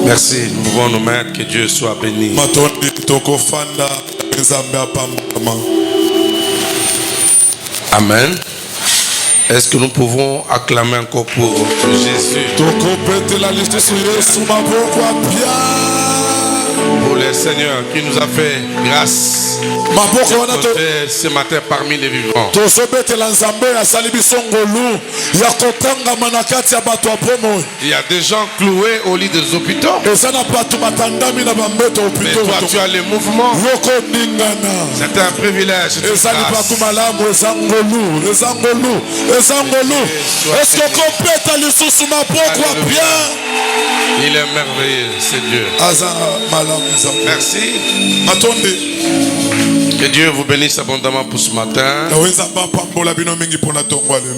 Merci, nous pouvons nous mettre, que Dieu soit béni. Amen. Est-ce que nous pouvons acclamer encore pour Jésus? Pour le Seigneur qui nous a fait grâce ce matin parmi les vivants. Il y a des gens cloués au lit des hôpitaux. Mais toi tu as le mouvement. C'est un privilège. Il est merveilleux, c'est Dieu. Merci. Que Dieu vous bénisse abondamment pour ce matin.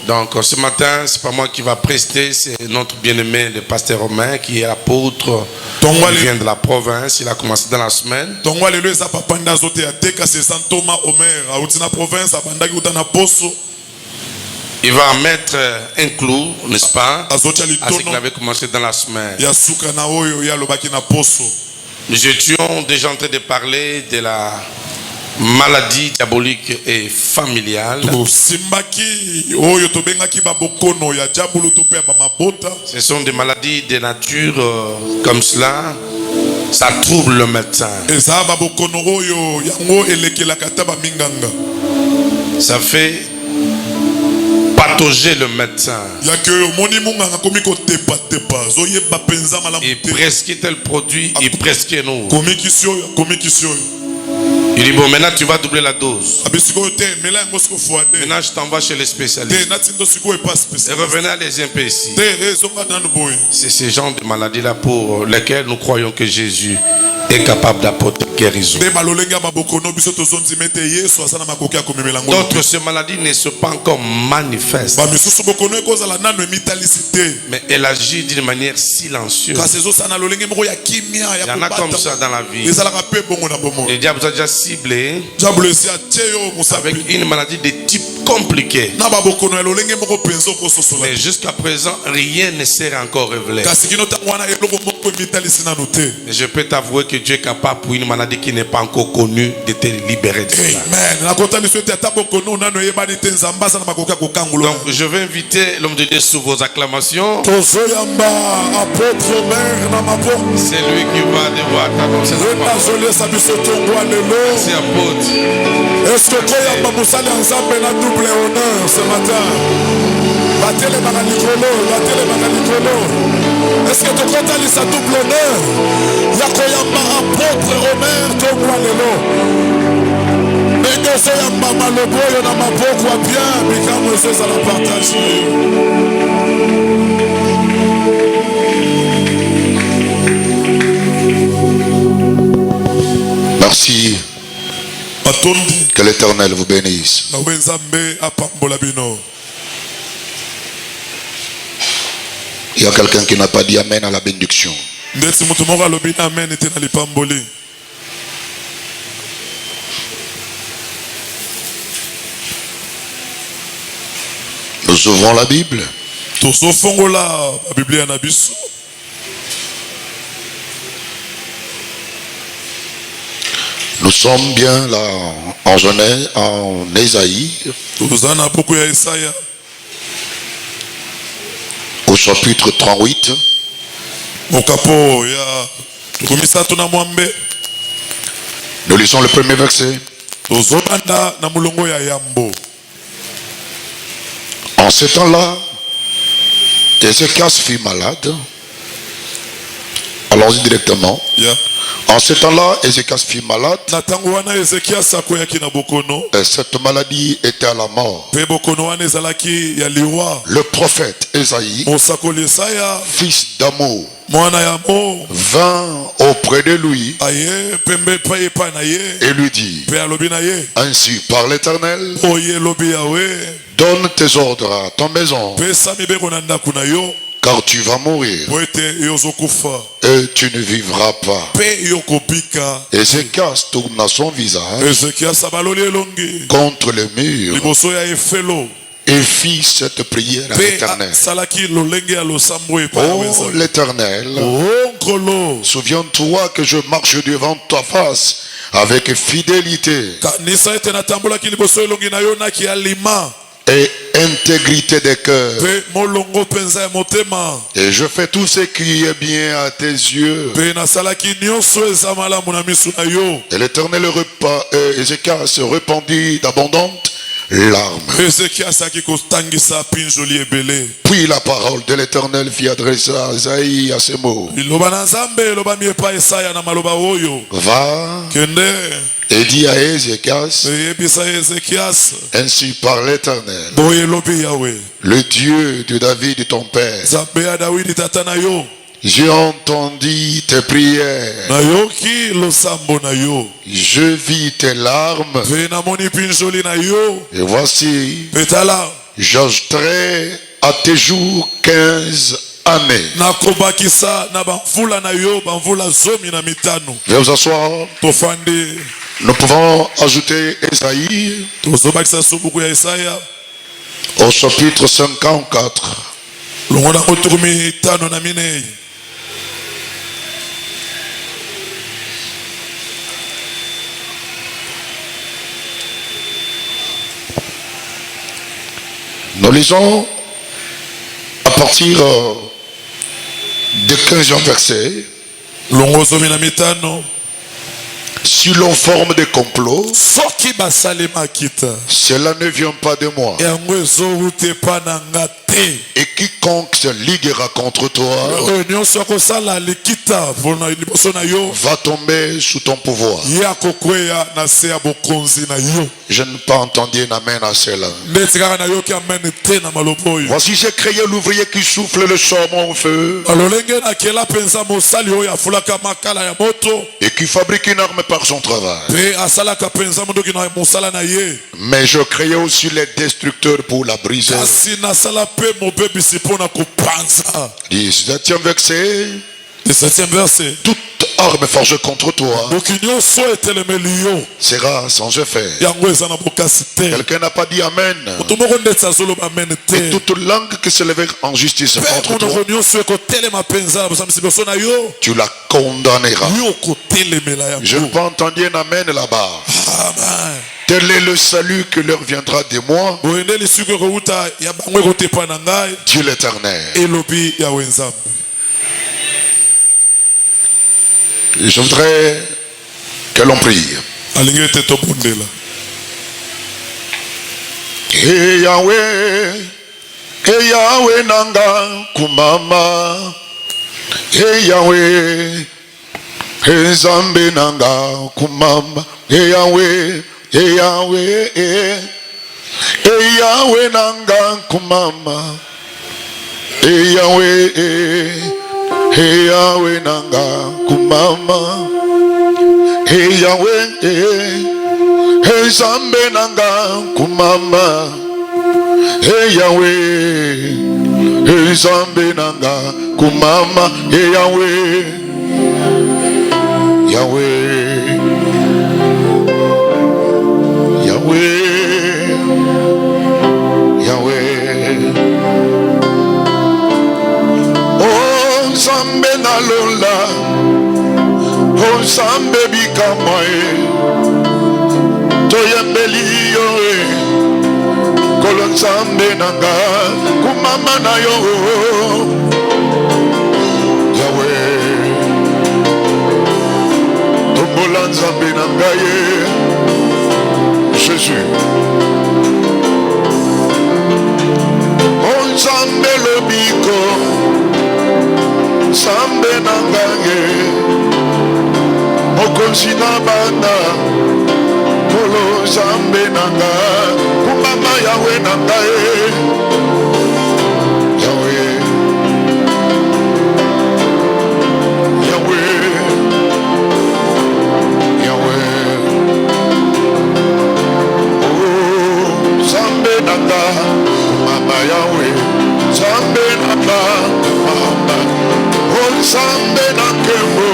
Donc ce matin, c'est pas moi qui va prester, c'est notre bien-aimé, le pasteur Romain, qui est apôtre. Il vient de la province, il a commencé dans la semaine. Il va mettre un clou, n'est-ce pas, à ce qu'il avait commencé dans la semaine. Nous étions déjà en train de parler de la maladie diabolique et familiale. Ce sont des maladies de nature comme cela. Ça trouble le médecin. Ça fait patauger le médecin. Il prescrit tel produit, il prescrit nous. Il dit bon, maintenant tu vas doubler la dose. Maintenant je t'envoie chez les spécialistes. Et revenez à les peu ici. C'est ce genre de maladie là pour lesquelles nous croyons que Jésus est capable d'apporter guérison. D'autres, ces maladies ne sont pas encore manifestes. Mais elle agit d'une manière silencieuse. Il y en a comme ça dans la vie. Le diable a déjà ciblé avec une maladie de type compliqué. Mais jusqu'à présent, rien ne s'est encore révélé. Mais je peux t'avouer que Dieu est capable pour une maladie qui n'est pas encore connue de te libérer de cela. Donc je vais inviter l'homme de Dieu sous vos acclamations. C'est lui qui va devoir t'annoncer la parole. Merci apôtre. Est-ce que tu as double honneur ce matin? Est-ce que tu as double honneur? Yakoyamba apôtre Romain Tongwa lelo. Nenge soyamba maloboyo na maboko wa bien bikamo sesa la partage. Merci. Que l'Éternel vous bénisse. Il y a quelqu'un qui n'a pas dit amen à la bénédiction. Nous ouvrons la Bible. Nous sommes bien là en Genèse, en Ésaïe, au chapitre 38. Nous lisons le premier verset. En ce temps-là, Ézéchias fut malade. Allons-y directement. En ce temps-là, Ézéchias fut malade. Et cette maladie était à la mort. Le prophète Ésaïe, fils d'Amo, vint auprès de lui et lui dit: ainsi par l'Éternel, donne tes ordres à ton maison, car tu vas mourir et tu ne vivras pas. Ézéchias tourna son visage contre le mur et fit cette prière à l'Éternel. Oh l'Éternel, souviens-toi que je marche devant ta face avec fidélité et intégrité des cœurs. Et je fais tout ce qui est bien à tes yeux. Et l'Éternel Ézéchias se répandit d'abondantes larmes. Puis la parole de l'Éternel fit adresser à Isaïe à ces mots. Va et dis à Ézéchias, ainsi par l'Éternel, le Dieu de David ton père, j'ai entendu tes prières, je vis tes larmes, et voici, j'ajouterai à tes jours 15 années. Veuillez vous asseoir. Nous pouvons ajouter Esaïe au chapitre 54. Nous lisons à partir du 15e verset. Si l'on forme des complots, cela ne vient pas de moi. Et quiconque se liguera contre toi va tomber sous ton pouvoir. Je n'ai pas entendu un amen à cela. Voici j'ai créé l'ouvrier qui souffle le charbon au feu et qui fabrique une arme par son travail. Mais je créais aussi les destructeurs pour la briser. 17e verset. Toute arme forgée contre toi sera sans effet. Quelqu'un n'a pas dit amen. Et toute langue qui se lève en justice contre toi, tu la condamneras. Je n'ai pas entendu un amen là-bas. Tel est le salut que leur viendra de moi, Dieu l'Éternel. Je voudrais que l'on prie. Hey Yahweh nanga kumama. Hey Yahweh, hey Zambe nanga kumama. Hey Yahweh, hey Yahweh, hey Yahweh nanga kumama. Hey Yahweh, hey Yahweh nanga kumama. Hey Yahweh, hey Zambe nanga kumama. Hey Yahweh, hey Zambe nanga kumama. Hey Yahweh, Yahweh, Yahweh, Yahweh. Oh Zambe na lola, oh Zambe bikamae, toyembeli yoe, kolon Zambe nanga kumama na yo. Yahweh, tombola Zambe nanga ye, Jésus. Oh Zambe le biko, Zambe nangange, Mokonzi na bana, Kolo Zambe nanga, kumama Yahweh nanga ye. Yahweh, Yahweh, Yahweh. Oh Zambe nanga, kumama Yahweh, Zambe nanga, kumama. Oh Zambe nankemo,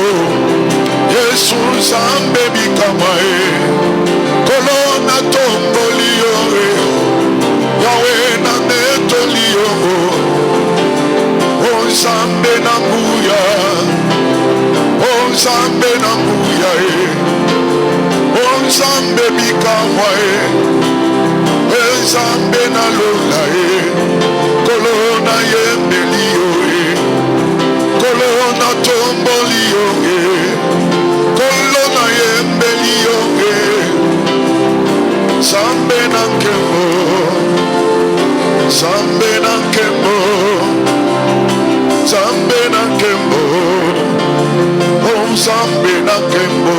Yesu Zambe bikamae, Kolona tomboli yore, Yahweh na Nzambe na nguya Nzambe bikamwa Nzambe na lola Kolona yembelio Kolona tombolio Kolona yembelio Nzambe na nkembo Nzambe na nkembo Nzambe na nkembo Nzambe na nkembo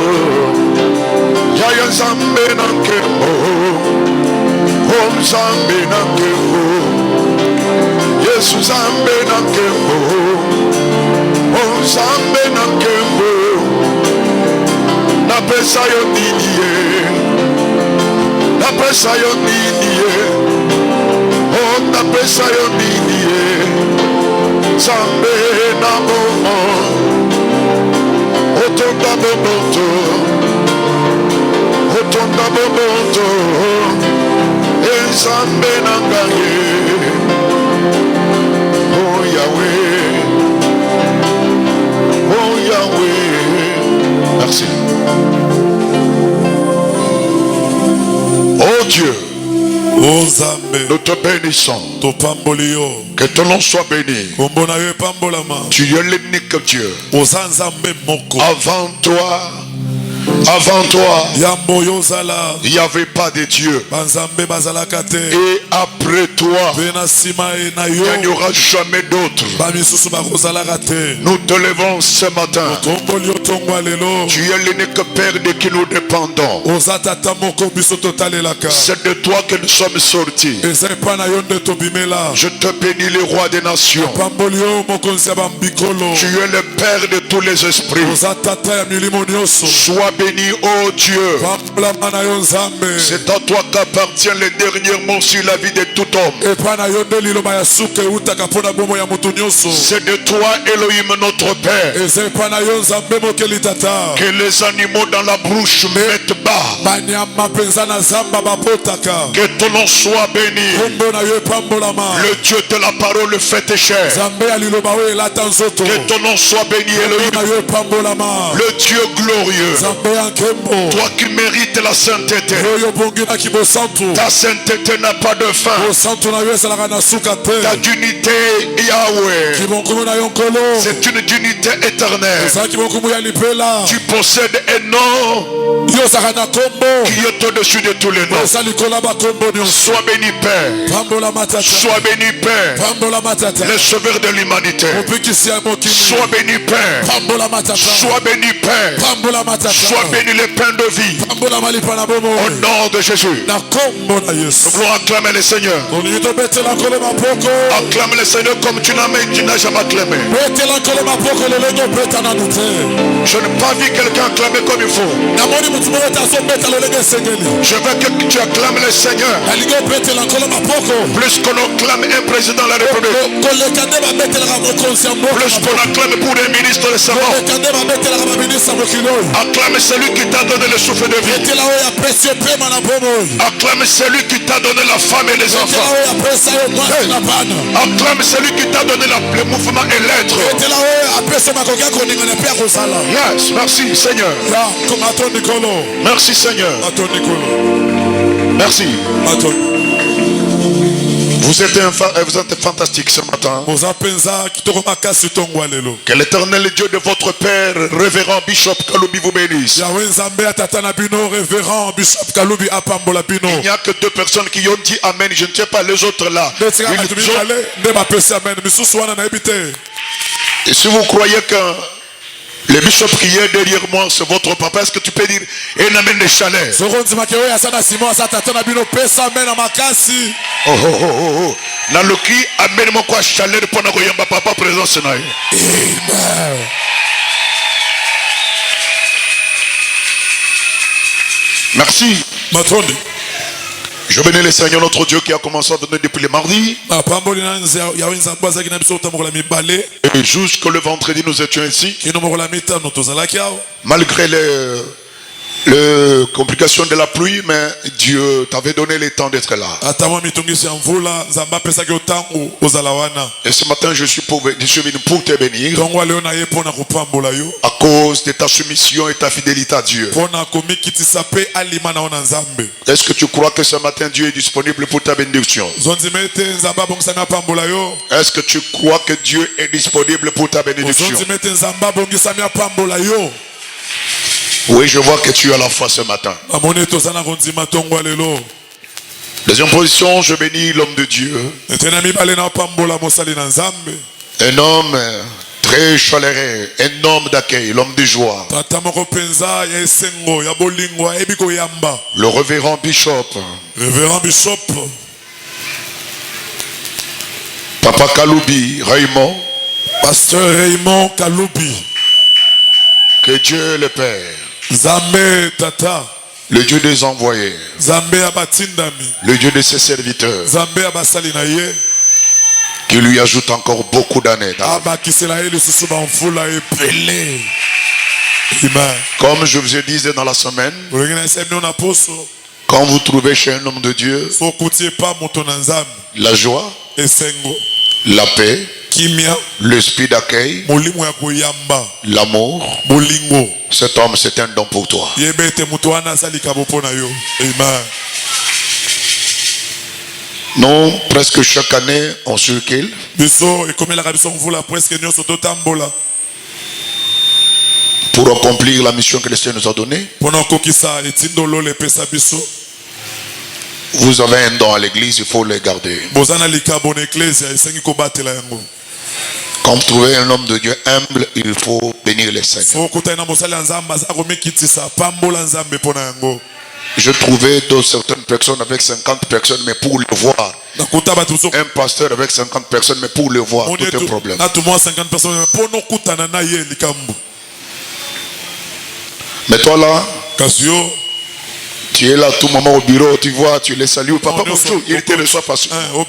Yaya Nzambe na nkembo Nzambe na nkembo Yesu Nzambe na nkembo Nzambe na nkembo Napesa yo nini ye Napesa yo nini ye Napesa yo nini ye Nzambe na momo Otonda bomoto Otonda bomoto Nzambe na ngaye Oh Yahweh Oh Yahweh Merci. Oh Dieu, nous te bénissons. Que ton nom soit béni. Tu es l'unique Dieu. Avant toi, il n'y avait pas de Dieu. Et après toi, il n'y aura jamais d'autre. Nous te levons ce matin. Tu es l'unique Père de qui nous dépendons. C'est de toi que nous sommes sortis. Je te bénis, le roi des nations. Tu es le Père de tous les esprits. Sois béni, ô Dieu. C'est à toi qu'appartient le dernier mot sur la vie de tout homme. C'est de toi, Elohim, notre Père, que les animaux dans la bouche mettent bas. Que ton nom soit béni. Le Dieu de la parole fait chair. Que ton nom soit béni, Elohim. Le Dieu glorieux. Toi qui mérites la sainteté. Ta sainteté n'a pas de fin. Ta dignité, Yahweh, c'est une dignité éternelle. Tu possèdes un nom qui est au-dessus de tous les noms. Sois béni Père. Sois béni Père, le sauveur de l'humanité. Sois béni Père. Sois béni Père. Sois béni le pain de vie. Au nom de Jésus. Nous voulons acclamer le Seigneur. Acclame le Seigneur comme tu n'as jamais acclamé. Je n'ai pas vu quelqu'un acclamer comme il faut. Je veux que tu acclames le Seigneur plus qu'on acclame un président de la République, plus qu'on acclame pour des ministres de savants. Acclame celui qui t'a donné le souffle de vie. Acclame celui qui t'a donné la femme et les enfants. Acclame celui qui t'a donné le mouvement et l'être. Yes, merci Seigneur. Merci Seigneur. Merci. Vous êtes fantastique ce matin. Que l'éternel Dieu de votre Père, révérend Bishop Kaloubi, vous bénisse. Il n'y a que deux personnes qui ont dit Amen. Je ne sais pas les autres là. Et si vous croyez que le bishop qui est derrière moi, c'est votre papa, est-ce que tu peux dire un amen de chaleur? Oh. Naloki, amen mon quoi chaleur pour n'avoir papa présent ce naï. Merci. Je bénis le Seigneur notre Dieu qui a commencé à donner depuis le mardi. Et jusque le vendredi nous étions ici. Malgré La complication de la pluie, mais Dieu t'avait donné le temps d'être là. Et ce matin, je suis venu pour te bénir à cause de ta soumission et ta fidélité à Dieu. Est-ce que tu crois que ce matin, Dieu est disponible pour ta bénédiction? Est-ce que tu crois que Dieu est disponible pour ta bénédiction? Oui, je vois que tu as la foi ce matin. Deuxième position, je bénis l'homme de Dieu. Un homme très chaleureux, un homme d'accueil, l'homme de joie. Le révérend Bishop. Papa Kaloubi, Raymond. Pasteur Raymond Kaloubi. Que Dieu le Père. Zambé Tata. Le Dieu des envoyés. Zambé abatindami. Le Dieu de ses serviteurs. Zambé abasali na ye. Qui lui ajoute encore beaucoup d'années. Comme je vous ai dit dans la semaine, quand vous trouvez chez un homme de Dieu la joie, la paix, l'esprit d'accueil, l'amour, cet homme c'est un don pour toi. Non, presque chaque année on circule pour accomplir la mission que le Seigneur nous a donnée. Vous avez un don à l'église, il faut le garder. Quand vous trouvez un homme de Dieu humble, il faut bénir les Seigneurs. Je trouvais certaines personnes avec 50 personnes, mais pour le voir. Un pasteur avec 50 personnes, mais pour le voir, tout est un problème. Mais toi là, tu es là tout moment au bureau, tu vois, tu les salues. Papa, bonjour, il te reçoit facilement.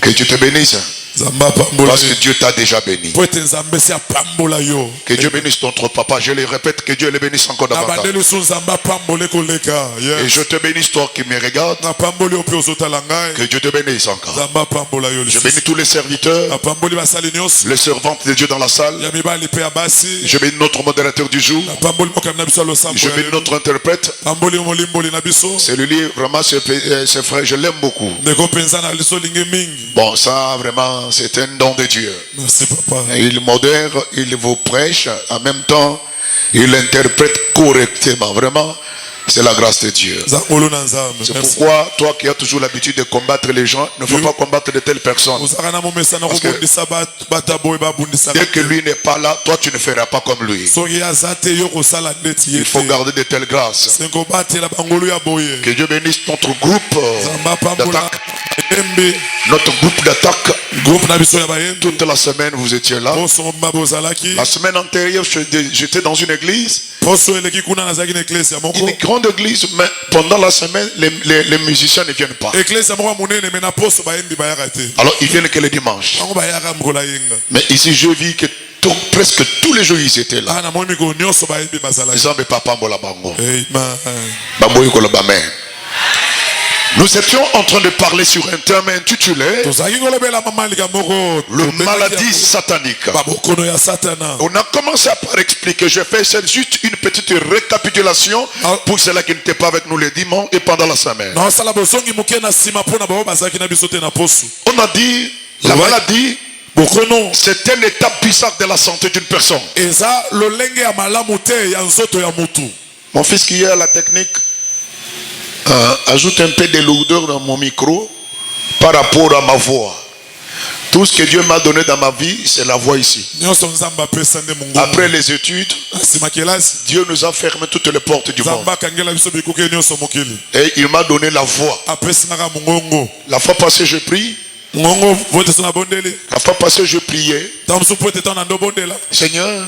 Que tu te bénisses. Parce que Dieu t'a déjà béni. Que Dieu bénisse ton papa. Je le répète, que Dieu le bénisse encore davantage. Et je te bénisse toi qui me regardes. Que Dieu te bénisse encore. Je bénis tous les serviteurs, les servantes de Dieu dans la salle. Je bénis notre modérateur du jour. Je bénis notre interprète. C'est lui vraiment, c'est frère, je l'aime beaucoup. Bon, ça vraiment c'est un don de Dieu. Merci, papa. Il modère, il vous prêche, en même temps, il interprète correctement. Vraiment, c'est la grâce de Dieu. C'est pourquoi, toi qui as toujours l'habitude de combattre les gens, ne faut pas combattre de telles personnes. Parce que dès que lui n'est pas là, toi tu ne feras pas comme lui. Il faut garder de telles grâces. Que Dieu bénisse notre groupe d'attaque. Notre groupe d'attaque. Toute la semaine vous étiez là. La semaine antérieure j'étais dans une église. Une grande église, mais pendant la semaine les musiciens ne viennent pas. Alors ils viennent que le dimanche. Mais ici je vis que presque tous les jours ils étaient là. Nous étions en train de parler sur un thème intitulé le maladie satanique. On a commencé par expliquer, je fais juste une petite récapitulation pour ceux-là qui n'étaient pas avec nous le dimanche et pendant la semaine. On a dit la maladie, c'est un état puissant de la santé d'une personne. Mon fils qui est à la technique ajoute un peu de lourdeur dans mon micro par rapport à ma voix. Tout ce que Dieu m'a donné dans ma vie, c'est la voix ici. Après les études, Dieu nous a fermé toutes les portes du monde. Et il m'a donné la voix. La fois passée, je prie. La fois passée, je priais. Seigneur,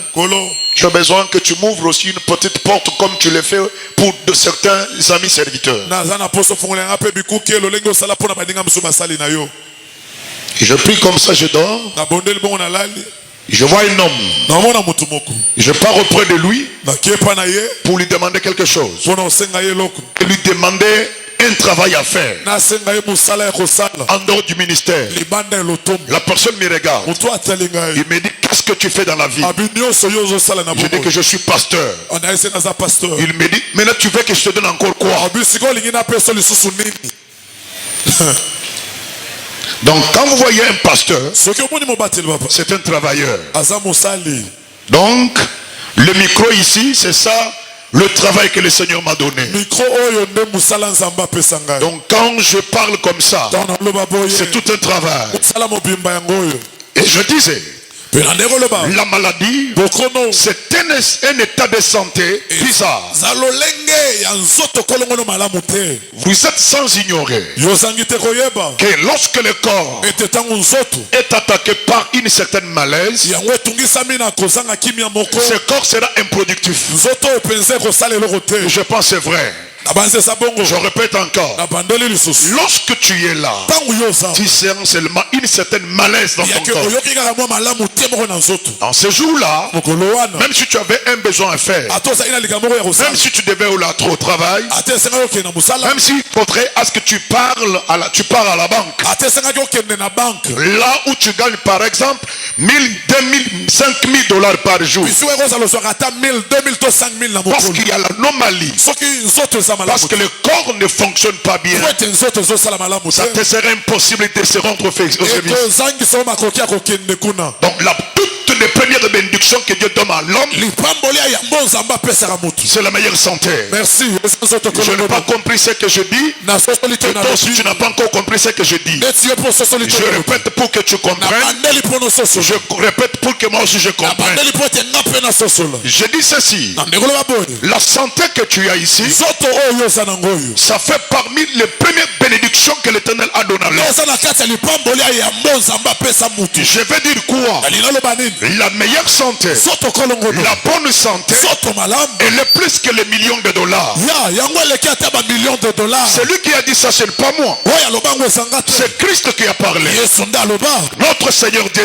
j'ai besoin que tu m'ouvres aussi une petite porte comme tu le fais pour de certains amis serviteurs. Et je prie comme ça, je dors. Je vois un homme. Je pars auprès de lui pour lui demander quelque chose. Et lui demander un travail à faire en dehors du ministère. La personne me regarde. Il me dit, qu'est-ce que tu fais dans la vie? Je dis que je suis pasteur. Il me dit, maintenant tu veux que je te donne encore quoi? Donc quand vous voyez un pasteur, c'est un travailleur. Donc le micro ici, c'est ça le travail que le Seigneur m'a donné. Donc quand je parle comme ça, c'est tout un travail. Et je disais, la maladie, c'est un état de santé bizarre. Vous êtes sans ignorer que lorsque le corps est attaqué par une certaine malaise, ce corps sera improductif. Je pense que c'est vrai. Je répète encore. Lorsque tu es là, tu sens seulement une certaine malaise dans ton corps. En ce jour-là, même si tu avais un besoin à faire, même si tu devais au travail, même si faudrait à ce que tu parles à la banque, là où tu gagnes par exemple 1000, 2000, 5000 dollars par jour, parce qu'il y a l'anomalie. Parce que le corps ne fonctionne pas bien, ça te serait impossible de se rendre au service. Donc toutes les premières bénédictions que Dieu donne à l'homme, c'est la meilleure santé. Merci. Je n'ai pas compris ce que je dis. Et toi aussi tu n'as pas encore compris ce que je dis. Je répète pour que tu comprennes. Je répète pour que moi aussi je comprenne. Je dis ceci. La santé que tu as ici, ça fait parmi les premières bénédictions que l'Éternel a donné à l'homme. Je vais dire quoi? La meilleure santé, la bonne santé, elle est plus que les millions de dollars. C'est lui qui a dit ça, ce n'est pas moi. C'est Christ qui a parlé. Notre Seigneur dit,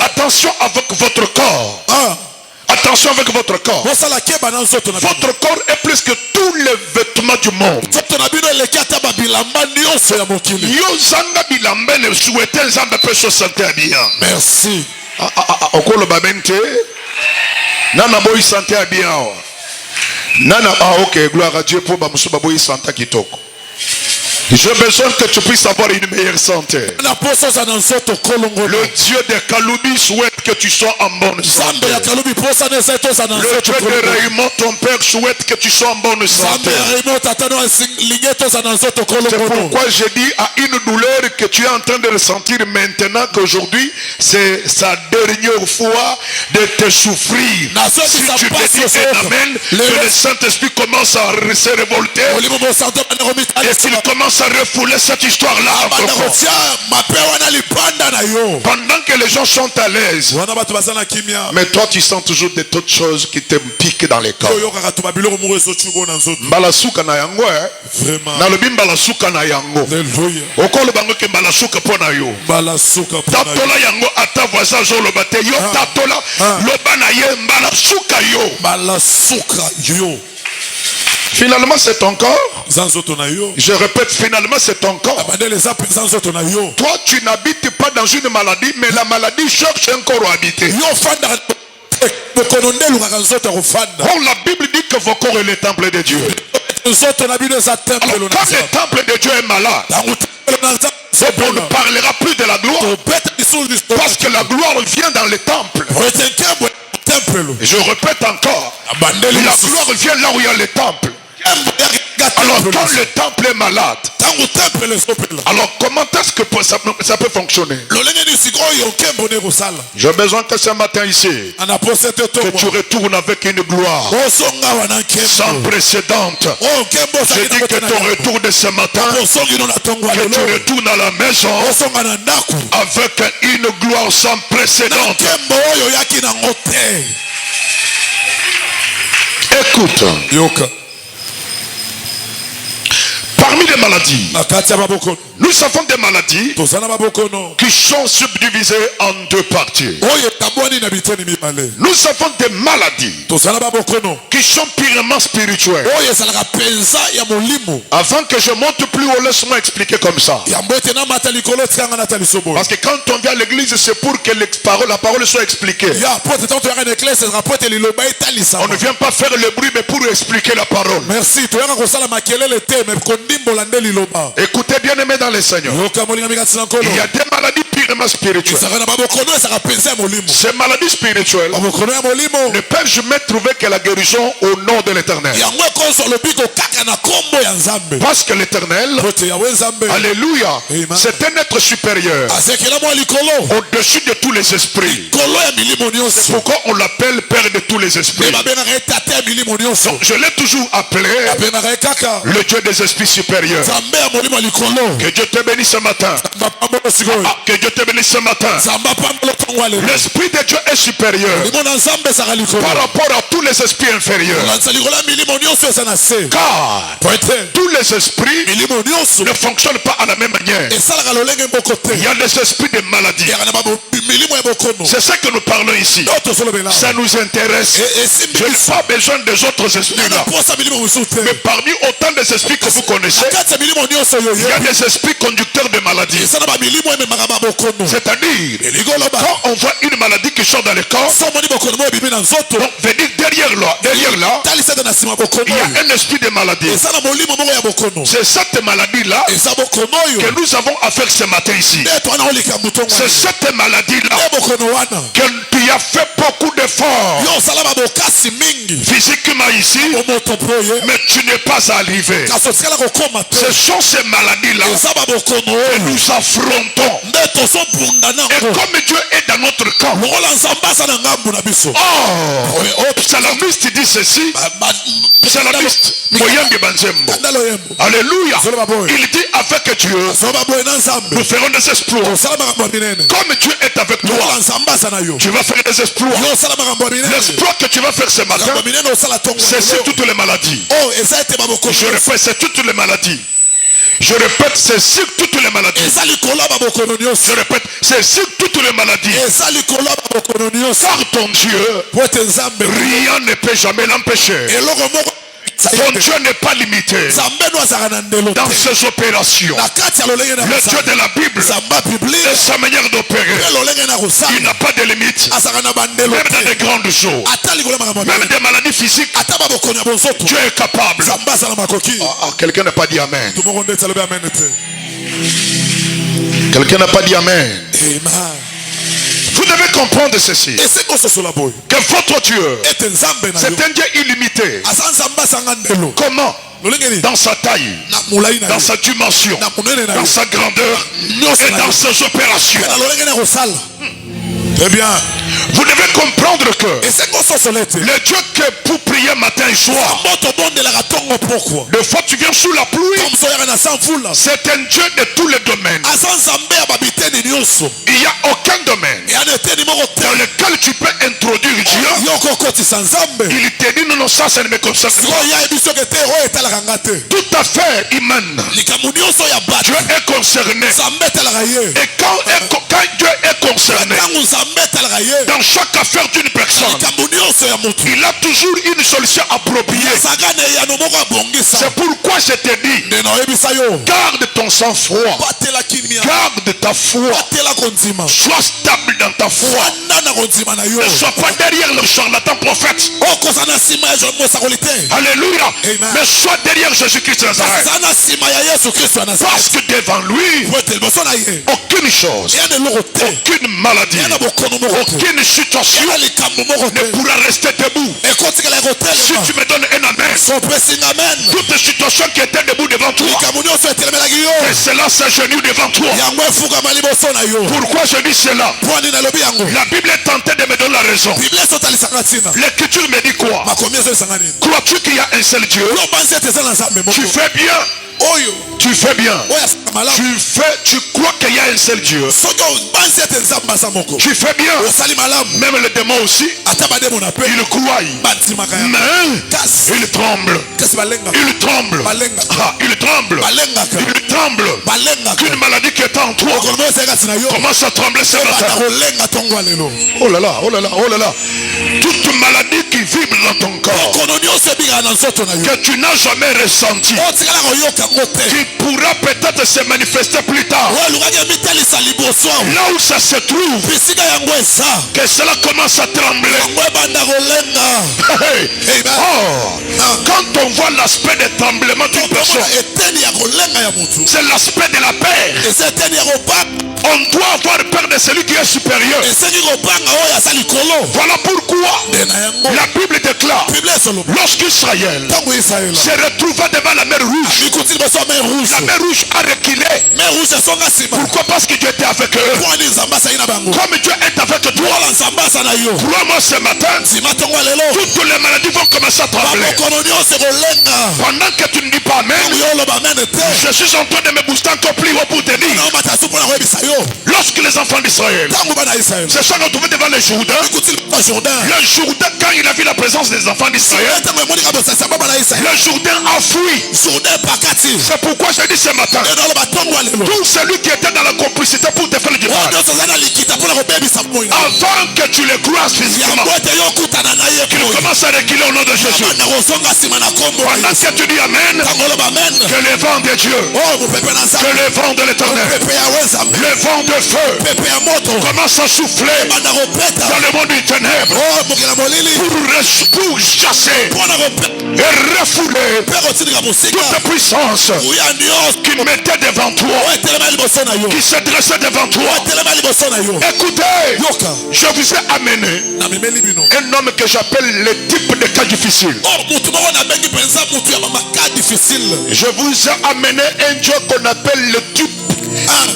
attention avec votre corps. Attention avec votre corps. Votre corps est plus que tous les vêtements du monde. Merci. Ok, gloire à Dieu pour Bamusubaboui Santa Kitoko. J'ai besoin que tu puisses avoir une meilleure santé. Le Dieu de Kaloubi souhaite que tu sois en bonne santé. Le Dieu de Raymond, ton père, souhaite que tu sois en bonne santé. C'est pourquoi je dis à une douleur que tu es en train de ressentir maintenant qu'aujourd'hui, c'est sa dernière fois de te souffrir. Si tu te dis amen, que le Saint-Esprit commence à se révolter et qu'il commence à refouler cette histoire-là. Pendant que les gens sont à l'aise, mais toi tu sens toujours des autres choses qui te piquent dans les corps. Balasuka na yango, na lobi balasuka na yango. Okolo bango ke balasuka pona yo. Tatola yango ata voisin jo lobate yo tatola loba na ye balasuka yo. Balasuka yo. Finalement c'est ton corps. Je répète, finalement c'est ton corps. Toi tu n'habites pas dans une maladie, mais la maladie cherche un corps à habiter. Or la Bible dit que vos corps est le temple de Dieu. Alors, quand le temple de Dieu est malade, on ne parlera plus de la gloire, parce que la gloire vient dans le temple. Et je répète encore, la gloire vient là où il y a le temple. Alors quand le temple est malade, alors comment est-ce que ça peut fonctionner? J'ai besoin que ce matin ici, que tu retournes avec une gloire sans précédente. Je dis que ton retour de ce matin, que tu retournes à la maison avec une gloire sans précédente. Écoute. Par Parmi les maladies, nous avons des maladies qui sont subdivisées en deux parties. Nous avons des maladies qui sont purement spirituelles. Avant que je monte plus haut, laisse-moi expliquer comme ça. Parce que quand on vient à l'église, c'est pour que la parole soit expliquée. On ne vient pas faire le bruit, mais pour expliquer la parole. Merci. Écoutez bien aimé dans les Seigneurs. Il y a des maladies purement spirituelles. Ces maladies spirituelles ne peuvent jamais trouver que la guérison au nom de l'Éternel. Parce que l'Éternel, alléluia, c'est un être supérieur au-dessus de tous les esprits. C'est pourquoi on l'appelle Père de tous les esprits. Donc, je l'ai toujours appelé le Dieu des esprits supérieurs. Que Dieu te bénisse ce matin. Que Dieu te bénisse ce matin. L'esprit de Dieu est supérieur par rapport à tous les esprits inférieurs. Car tous les esprits ne fonctionnent pas à la même manière. Il y a des esprits de maladie. C'est ça que nous parlons ici. Ça nous intéresse. Je n'ai pas besoin des autres esprits là. Mais parmi autant des esprits que vous connaissez, il y a des esprits conducteurs de maladies. C'est-à-dire, quand on voit une maladie qui sort dans le corps, donc venir derrière là, il y a un esprit de maladie. C'est cette maladie-là que nous avons affaire ce matin ici. C'est cette maladie-là que tu as fait beaucoup d'efforts physiquement ici, mais tu n'es pas arrivé. Ce sont ces maladies-là que nous affrontons. Et comme Dieu est dans notre camp, Psalamiste dit ceci. Psalamiste Moyambi Banzembo, alléluia, il dit avec Dieu nous ferons des exploits. Comme Dieu est avec toi, tu vas faire des exploits. L'exploit que tu vas faire ce matin, c'est sur toutes les maladies. Je répète, c'est toutes les maladies. Je répète, c'est sur toutes les maladies. Je répète, c'est sur toutes les maladies. Car ton Dieu, rien ne peut jamais l'empêcher. Ton Dieu n'est pas limité dans ses opérations. Le Dieu de la Bible et sa manière d'opérer, il n'a pas de limite. Même dans des grandes choses, même des maladies physiques, Dieu est capable. Quelqu'un n'a pas dit amen. Quelqu'un n'a pas dit amen. Vous devez comprendre ceci, que votre Dieu, c'est un Dieu illimité. Comment? Dans sa taille, dans sa dimension, dans sa grandeur et dans ses opérations. Eh bien, vous devez comprendre que le Dieu que pour prier matin et soir, des fois tu viens sous la pluie, c'est un Dieu de tous les domaines. Il n'y a aucun domaine dans lequel tu peux introduire Dieu. Il te dit non, ça ne me concerne pas. Tout à fait, Iman. Dieu est concerné. Et quand Dieu est concerné dans chaque affaire d'une personne, il a toujours une solution appropriée. C'est pourquoi je te dis, garde ton sang-froid, garde ta foi, sois stable dans ta foi, ne sois pas derrière le charlatan prophète. Alléluia. Mais sois derrière Jésus-Christ de Nazareth. Parce que devant lui, aucune chose, aucune maladie, aucune situation ne pourra rester debout. Si tu me donnes un amen, toute situation qui était debout devant toi, et cela s'agenouille devant toi. Pourquoi je dis cela? La Bible est tentée de me donner la raison. L'Écriture me dit quoi? Crois-tu qu'il y a un seul Dieu? Tu fais bien Tu fais bien. Tu crois qu'il y a un seul Dieu. Tu fais bien. Même les démons aussi. Ils croient. Mais ils tremblent. Ils tremblent. Ils tremblent. Ils tremblent. Qu'une maladie qui est en toi commence à trembler ce matin. Oh là là, oh là là, oh là là. Toute maladie qui vibre dans ton corps, que tu n'as jamais ressenti, qui pourra peut-être se manifester plus tard. Là où ça se trouve, que cela commence à trembler. Quand on voit l'aspect des tremblements d'une personne, c'est l'aspect de la paix. On doit avoir peur de celui qui est supérieur. Voilà pourquoi la Bible déclare, lorsqu'Israël se retrouva devant la mer Rouge, la mer Rouge a reculé. Pourquoi? Parce que Dieu était avec eux. Comme Dieu est avec toi, crois-moi ce matin, toutes les maladies vont commencer à trembler. Pendant que tu ne dis pas Amen, je suis en train de me booster encore plus haut pour te dire. Lorsque les enfants d'Israël se sont retrouvés devant le Jourdain, quand il a vu la présence des enfants d'Israël, le Jourdain a fui. C'est pourquoi je dis ce matin, tout celui qui était dans la complicité pour te faire du mal, avant que tu le croises physiquement, qu'il commence à reculer au nom de Jésus. Pendant que tu dis Amen, que le vent de Dieu, que le vent de l'Éternel, le vent de feu commence à souffler dans le monde du ténèbre pour chasser et refouler toute puissance qui mettait devant toi, qui se dressait devant toi. Écoutez, je vous ai amené un homme que j'appelle le type de cas difficile. Je vous ai amené un Dieu qu'on appelle le type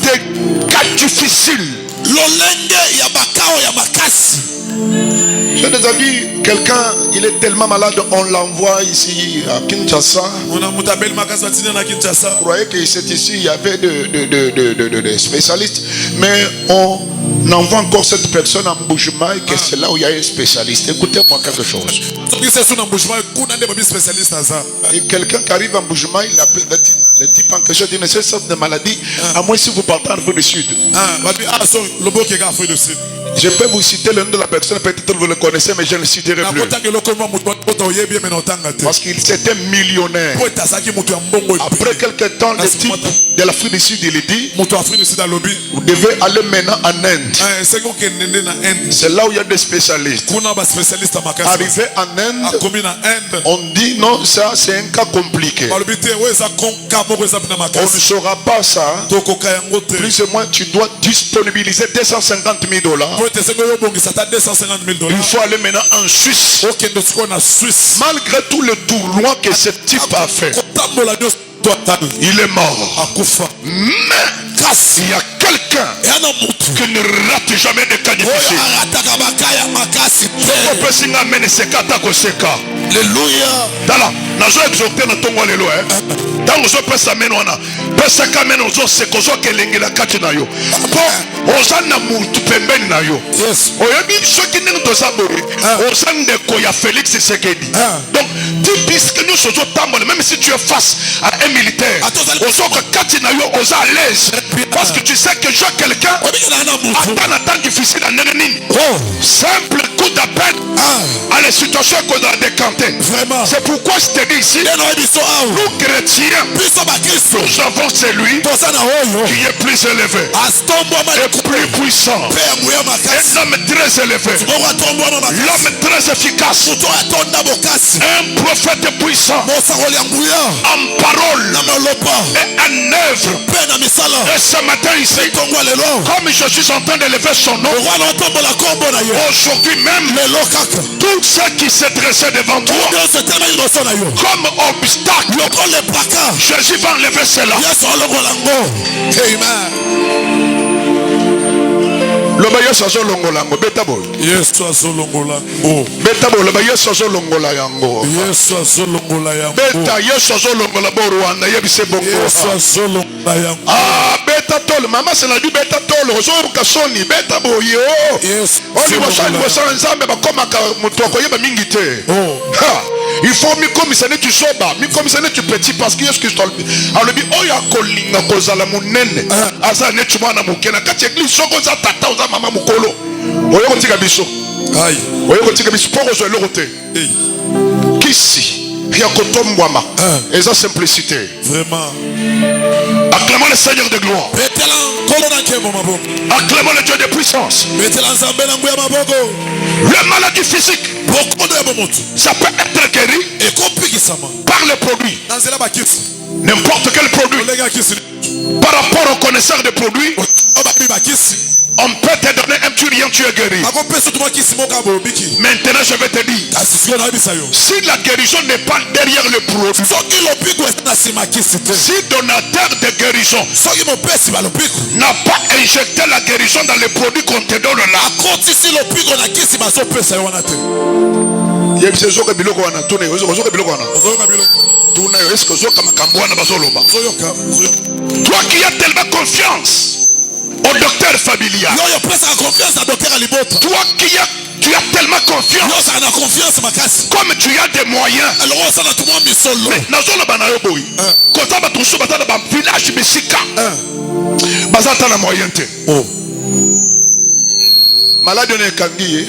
des cas difficiles. J'ai déjà vu quelqu'un, il est tellement malade, on l'envoie ici à Kinshasa. Je croyais que c'est ici, il y avait des spécialistes, mais on envoie encore cette personne à Mbujimaï, que c'est là où il y a un spécialiste. Écoutez-moi quelque chose. Et quelqu'un qui arrive à Mbujimaï, il appelle le type en question, dit, mais cette sorte de maladie, à moins si vous partez en Afrique du Sud. Je peux vous citer le nom de la personne, peut-être vous le connaissez, mais je ne le citerai plus. Parce qu'il était millionnaire. Après quelques temps, le type de l'Afrique du Sud, il dit, vous devez aller maintenant en Inde. C'est là où il y a des spécialistes. Arrivé en Inde, on dit non, ça c'est un cas compliqué. On ne saura pas ça. Plus ou moins, tu dois disponibiliser $250,000. Il faut aller maintenant en Suisse. Malgré tout le tournoi que ce type a fait, il est mort. Mais il y a quelqu'un qui ne rate jamais de cas difficiles. Alléluia. Dala, nazo exhorter na tongo lelo Dans zo pesa meno wana. Pesa ka meno zo sekozo kelenge la kati na yo. Po ozana mutu pembeni na yo. Yes. Oyebi soki ningo tozabori. Ozande ko ya Félix Tshisekedi. Donc, puisque nous sommes tambour, même si tu es face à un militaire, ozoko kati na yo oza à l'aise. Parce que tu sais que j'ai quelqu'un attend difficile à nini. Simple coup d'appel à la situation qu'on a décanté. C'est pourquoi je te dis ici, nous chrétiens, nous avons celui qui est plus élevé et plus puissant. Un homme très élevé, l'homme très efficace, un prophète puissant en parole et en œuvre. Et ce matin ici, comme je suis en train d'élever son nom, aujourd'hui même, tout ce qui s'est dressé devant toi comme obstacle, Jésus va enlever cela. Amen. Loba Yesu azolongola yango beta boy. Yesu azolongola yango. Beta boy loba Yesu azolongola yango. Yesu azolongola yango. Beta Yesu azolongola bo Rwanda yebise bongo. Yesu azolongola yango. Ah beta tolo mama c'est la du beta tolo zo kasoni beta boy yo. Yesu. Oni wasana nzambe bakomaka mutoko yeba mingi te. Ha. Il faut mi komisane tu soba, mi komisane tu petit parce que Yesu Christ alobi oya kolinga kozala munene. Asa ne chumana mukena kati église soko za tata oza mama mukolo. Oyo kotika biso. Aïe. Oyo kotika biso poko zo elokote. Kisi ya kotombwama. Et sa simplicité. Vraiment. Acclamons le Seigneur de gloire. Acclamons le Dieu de puissance. La maladie physique, ça peut être guéri par les produits. N'importe quel produit. Par rapport aux connaisseurs des produits, on peut te donner un turien, tu es guéri. Maintenant je vais te dire, si la guérison n'est pas derrière le produit, si donateur de guérison n'a pas injecté la guérison dans les produits qu'on te donne là, toi qui as tellement confiance au docteur familial, toi qui as tellement confiance, comme tu as des moyens, malade on est kangi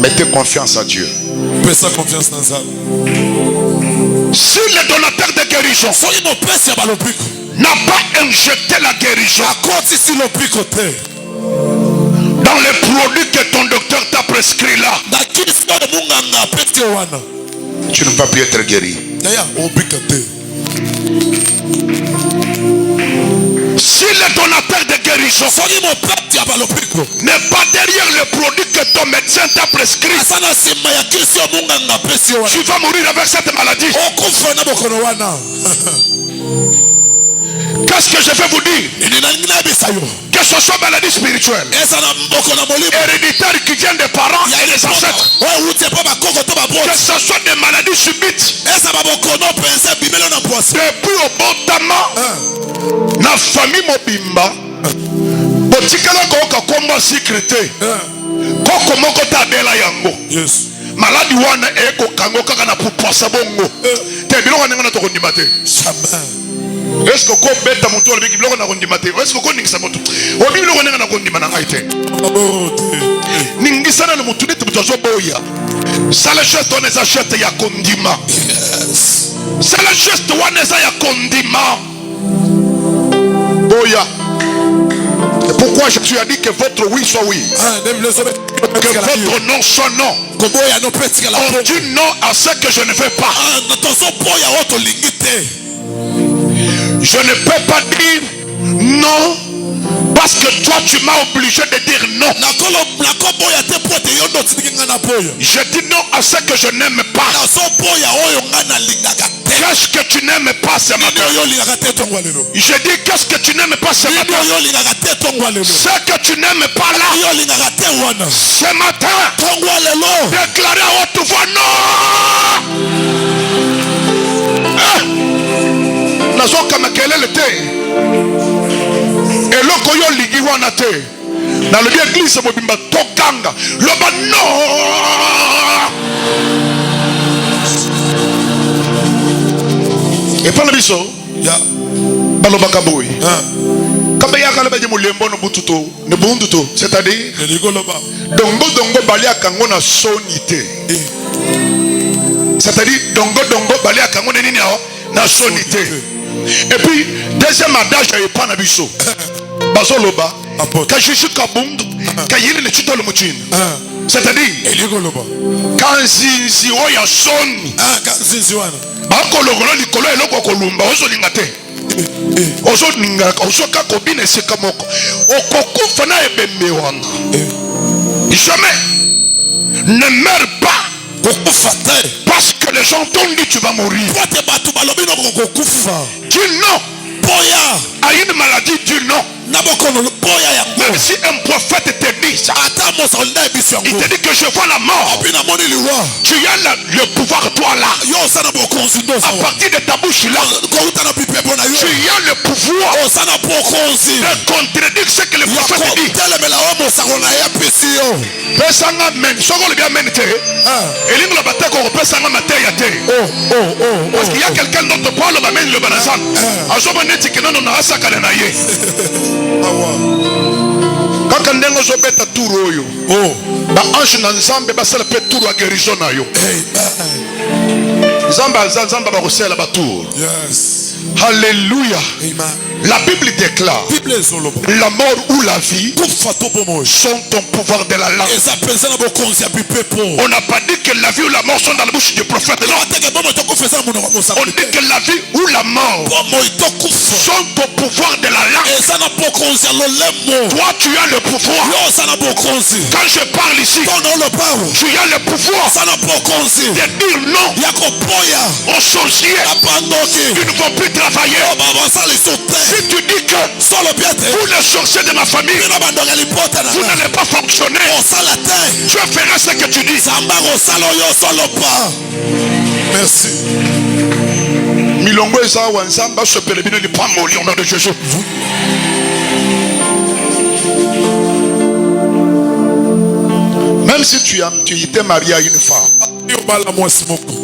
mettez confiance à Dieu. Si le donateur de guérison n'a pas injecté la guérison dans les produits que ton docteur t'a prescrit là, tu ne peux plus être guéri. Si le donateur de guérison n'est pas derrière le produit que ton médecin t'a prescrit, tu vas mourir avec cette maladie. Qu'est-ce que je vais vous dire? Que ce soit maladie spirituelle, héréditaire qui vient des parents et des ancêtres, que ce soit des maladies subites, depuis au bon temps, na famille mobimba, botikala koka komba sécurité, koko moko tabela yango. Maladi wana eko kango kaka na puposa bongo. Te biloko nanga na to kondimate. Est-ce que ko beta mutu ole biki biloko na kondimate? Est-ce que ko ningisa mutu? Obi biloko nanga na kondimana ngaite. Ningisa na mutu nete mutu zo boya. Sala geste on eza geste ya kondima. Sala geste wana eza ya kondima. Boya. Et pourquoi je tu as dit que votre oui soit oui, que votre non soit non? On dit non à ce que je ne fais pas. Je ne peux pas dire non parce que toi tu m'as obligé de dire non. Je dis non à ce que je n'aime pas. Qu'est-ce que tu n'aimes pas ce matin? Je dis qu'est-ce que tu n'aimes pas ce matin? Ce que tu n'aimes pas là, ce matin, déclarez à haute voix non. Nazoka makelele te. Eloko yo ligi wana te. Na le église mobimba tokanga. Loba non. Et par le biso, balobaka boy. Kaba ya kala baje mulembo no bututo, ne bunduto, c'est-à-dire dongo dongo balia kango na sonité. C'est-à-dire dongo dongo balia kango na nini na sonité. Et puis deuxième adage ya pas na biso. Bazoloba, ka jisu kabundu, ka yele ne chito le muchini. C'est-à-dire quand si oya soni. Bakologolo likolo eloko kolumba ozolinga te. Ozolinga osoka kobina seka moko. Okokufa na ebembe wanga. Jamais ne meurs pas parce que les gens t'ont dit tu vas mourir. Dis non à une maladie du nom. Même si un prophète te dit ça, il te dit que je vois la mort. Tu as le pouvoir, toi là. À partir de ta bouche là, tu as le pouvoir de contredire ce que le prophète dit. Parce qu'il y a quelqu'un d'autre parle le banazan. Kaka ndengo zobeta turu oyo. Ba ange na nzambe basala pe turu a guérison na yo. Nzamba ba kosela ba tour. Yes. Alléluia. La Bible déclare la mort ou la vie sont ton pouvoir de la langue. On n'a pas dit que la vie ou la mort sont dans la bouche du prophète. On dit que la vie ou la mort sont ton pouvoir de la langue. Toi tu as le pouvoir. Quand je parle ici, tu as le pouvoir de dire non aux sorciers. Ils ne vont plus travailler. Si tu dis que vous les sorciers de ma famille, vous n'allez pas fonctionner, tu feras ce que tu dis. Merci. Milongo eza wanzamba se pelebino li prend mon nom de Jésus. Même si tu étais marié à une femme,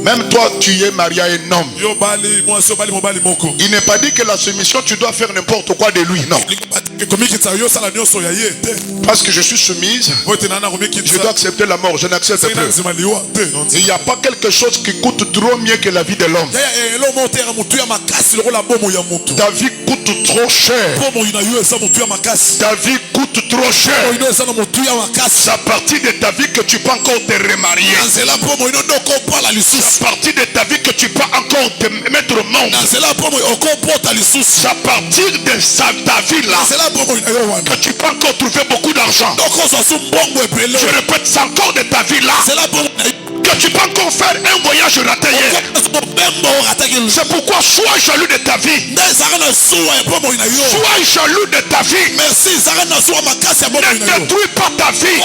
même toi tu es marié à un homme, il n'est pas dit que la soumission tu dois faire n'importe quoi de lui, non. Parce que je suis soumise, je dois accepter la mort, je n'accepte plus. Il n'y a pas quelque chose qui coûte trop mieux que la vie de l'homme. Ta vie coûte trop cher. Ta vie coûte trop cher. C'est à partir de ta vie que tu peux encore te remarier. C'est à partir de ta vie que tu peux encore te mettre au monde. C'est à partir de ta vie là que tu peux encore trouver beaucoup d'argent. Je répète, c'est encore de ta vie là que tu peux encore faire un voyage raté. C'est pourquoi sois jaloux de ta vie. Sois jaloux de ta vie. Ne détruis pas ta vie.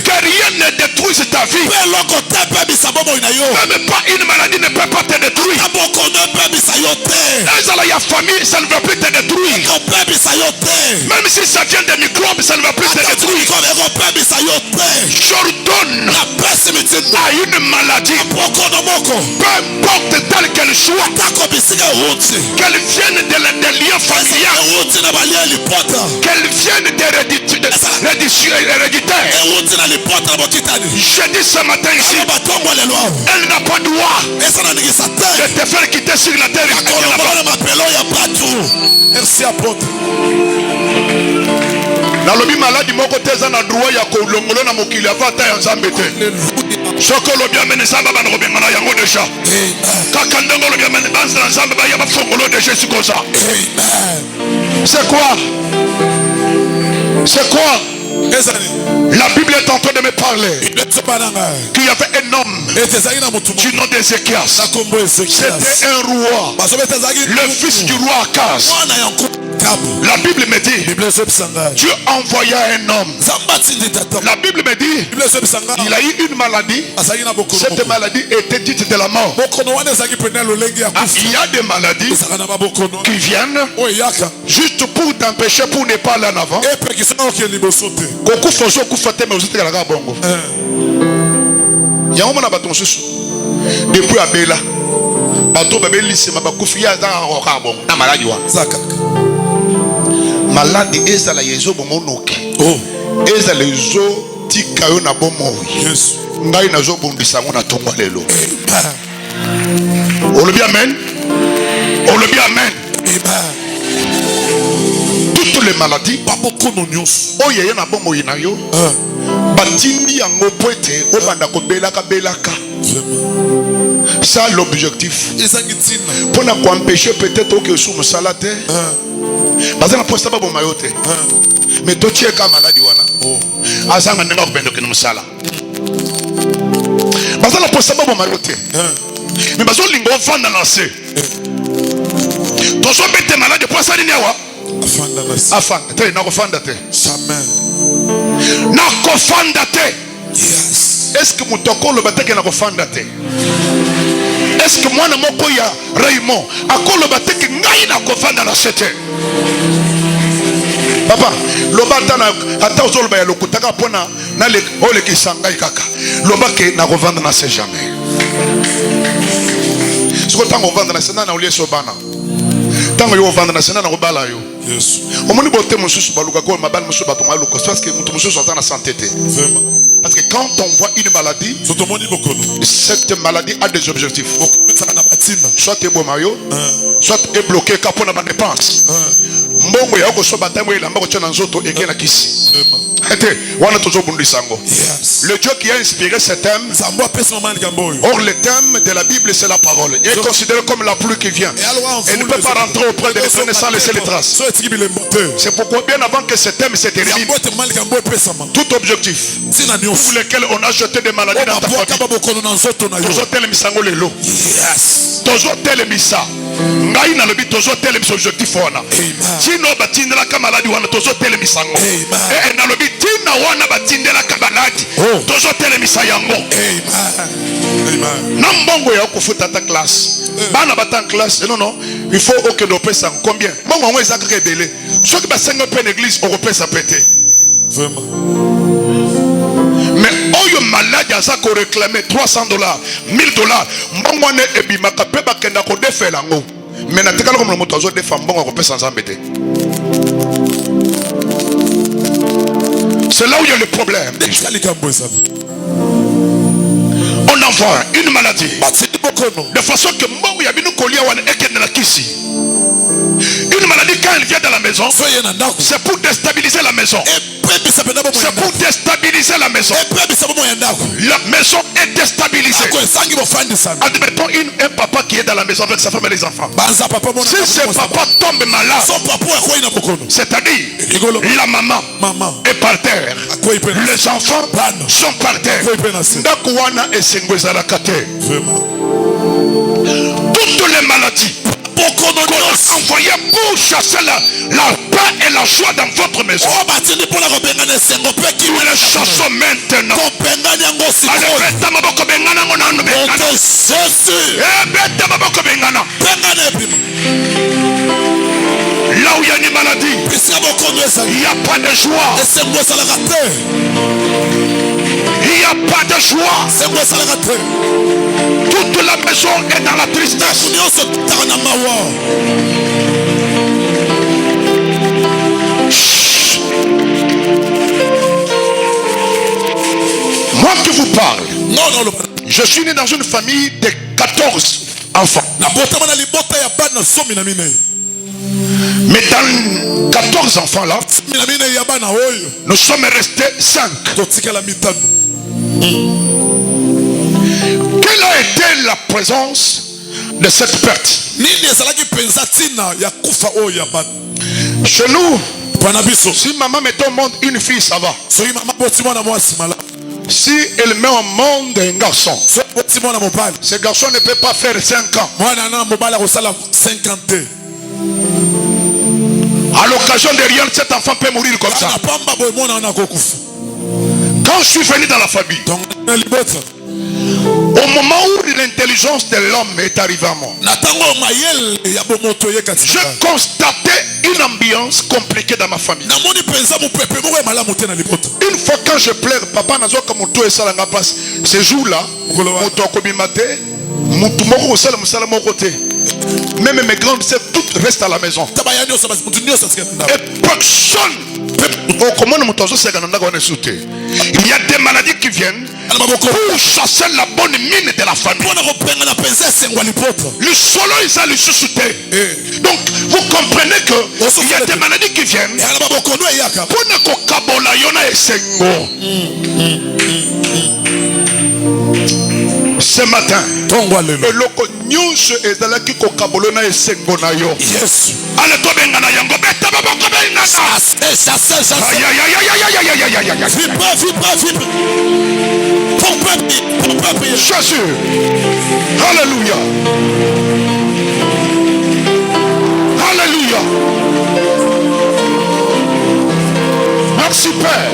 Que rien ne détruise ta vie. Même pas une maladie ne peut pas te détruire. Il y a famille, ça ne va plus te détruire. Même si ça vient des microbes, ça ne va plus te détruire. J'ordonne à une maladie, peu importe telle qu'elle soit, qu'elle vienne des liens familiaux, qu'elle vienne des héréditaires. Je dis ce matin ici, elle n'a pas droit de te faire quitter sur la terre. Merci apôtre. Na lobi maladi moko teza na droit ya ko longolo na mokili avata ya nzambe te. Soko lobi amene samba bana ko bengana yango deja. Kaka ndongo lobi amene banza na nzambe ba ya ba fongolo de Jésus comme ça. C'est quoi? C'est quoi? La Bible est en train de me parler qu'il y avait un homme du nom d'Ézéchias. C'était un roi, le fils du roi Akaz. La Bible me dit, Dieu envoya un homme. La Bible me dit, il a eu une maladie. Cette maladie était dite de la mort. Il y a des maladies qui viennent juste pour t'empêcher, pour ne pas aller en avant. Depuis Abela, bato babeli sema bakufia za okabo na maladi wa maladi ezala yezo bomonoki ezala yezo tikayo na bomo ngai nazo bondisa ngo na tongo lelo. Olobi amen. Olobi amen. Toutes les maladies oyo ye na bomo inayo batindi yango poete obanda ko belaka belaka. Ça l'objectif. Pour ne empêcher peut-être que sous salate. Parce que la poste pas bon mayote. Mais toi tu es comme malade wana. Azanga nenga kubendo kinu musala. Parce que la poste pas bon mayote. Mais parce que lingo vanda lancer. Tozo bete malade pour ça nini awa. Afanda te na kofanda te. Amen. Na kofanda te. Yes. Est-ce que mutoko lo bateke na kofanda te? Est-ce que mwana moko ya Raymond akolo bateke ngai na kofanda na sete? Papa, lobata na ata ozolo ba ya lokutaka pona na le ole kisangai kaka. Lobake na kovanda na c'est jamais. Siko tango vanda na sena na ulie sobana. Tango yo vanda na sena na kobala yo. Yes. Omoni bote mususu baluka ko mabal mususu batoma luka parce que mutu mususu atana santé te. Vraiment. Parce que quand on voit une maladie, cette maladie a des objectifs. Soit tu es bon maillot, soit tu es bloqué pour la dépense. Mbongo ya ko so batamo ila mbako chana nzoto ekena kisi. Wana tozo bundu sango. Le Dieu qui a inspiré ce thème. Or le thème de la Bible c'est la parole. Il est considéré comme la pluie qui vient. Et ne peut pas rentrer auprès de l'éternel sans laisser les traces. C'est pourquoi bien avant que ce thème se termine, tout objectif pour lequel on a jeté des maladies dans ta famille. Tozo tel misango lelo. Tozo tel misa. Ngai na lobi tozo tel objectif wana. Sino batindela ka maladi wana tozo tel misango. Et na lobi tina wana batindela ka maladi. Tozo tel misa yango. Na mbongo ya kofuta ta classe. Bana bata en classe. Non, il faut que nous pesa combien. Mbongo ngo ezaka rebele. Ceux qui ba 5 peu l'église on repèse à péter. Vraiment. Mais oyo malade aza ko réclamer $300, $1000. Mbongo ne ebimaka pe bakenda ko defela ngo. Mais na tekala comme le moto azo defa mbongo ko pesa nzambe te. C'est là où il y a le problème. On envoie une maladie de façon que mbongo ya binu kolia wana ekende na kisi. Une maladie quand elle vient dans la maison, c'est pour déstabiliser la maison. C'est pour déstabiliser la maison. La maison est déstabilisée. Admettons un papa qui est dans la maison avec sa femme et les enfants. Si ce papa tombe malade, c'est-à-dire la maman est par terre, les enfants sont par terre. Toutes les maladies envoyé pour chasser la paix et la joie dans votre maison. Nous les chassons maintenant. Là où il y a une maladie, il n'y a pas de joie. Il n'y a pas de joie. Toute la maison est dans la tristesse. Moi qui vous parle, je suis né dans une famille de 14 enfants. Mais dans 14 enfants là, nous sommes restés 5. Quelle a été la présence de cette perte? Chez nous, si maman met au monde une fille, ça va. Si elle met au monde un garçon, ce garçon ne peut pas faire 5 ans. À l'occasion de rien, cet enfant peut mourir comme ça. Quand je suis venu dans la famille, au moment où l'intelligence de l'homme est arrivée à moi, j'ai constaté une ambiance compliquée dans ma famille. Une fois quand je pleure, papa n'a pas mon et ça la passe. Ce jour-là, même mes grandes sœurs, toutes restent à la maison. Et personne il y a des maladies qui viennent pour chasser la bonne mine de la famille. Le solo ils allaient se souter. Donc vous comprenez que il y a des maladies qui viennent pour ne kokabola yona esengo. Ce matin, eloko nyonso ezalaki kokabolona esengo na yo. Yes. Ale to bengana yango beta baboko bengana. Jésus. Alléluia. Super.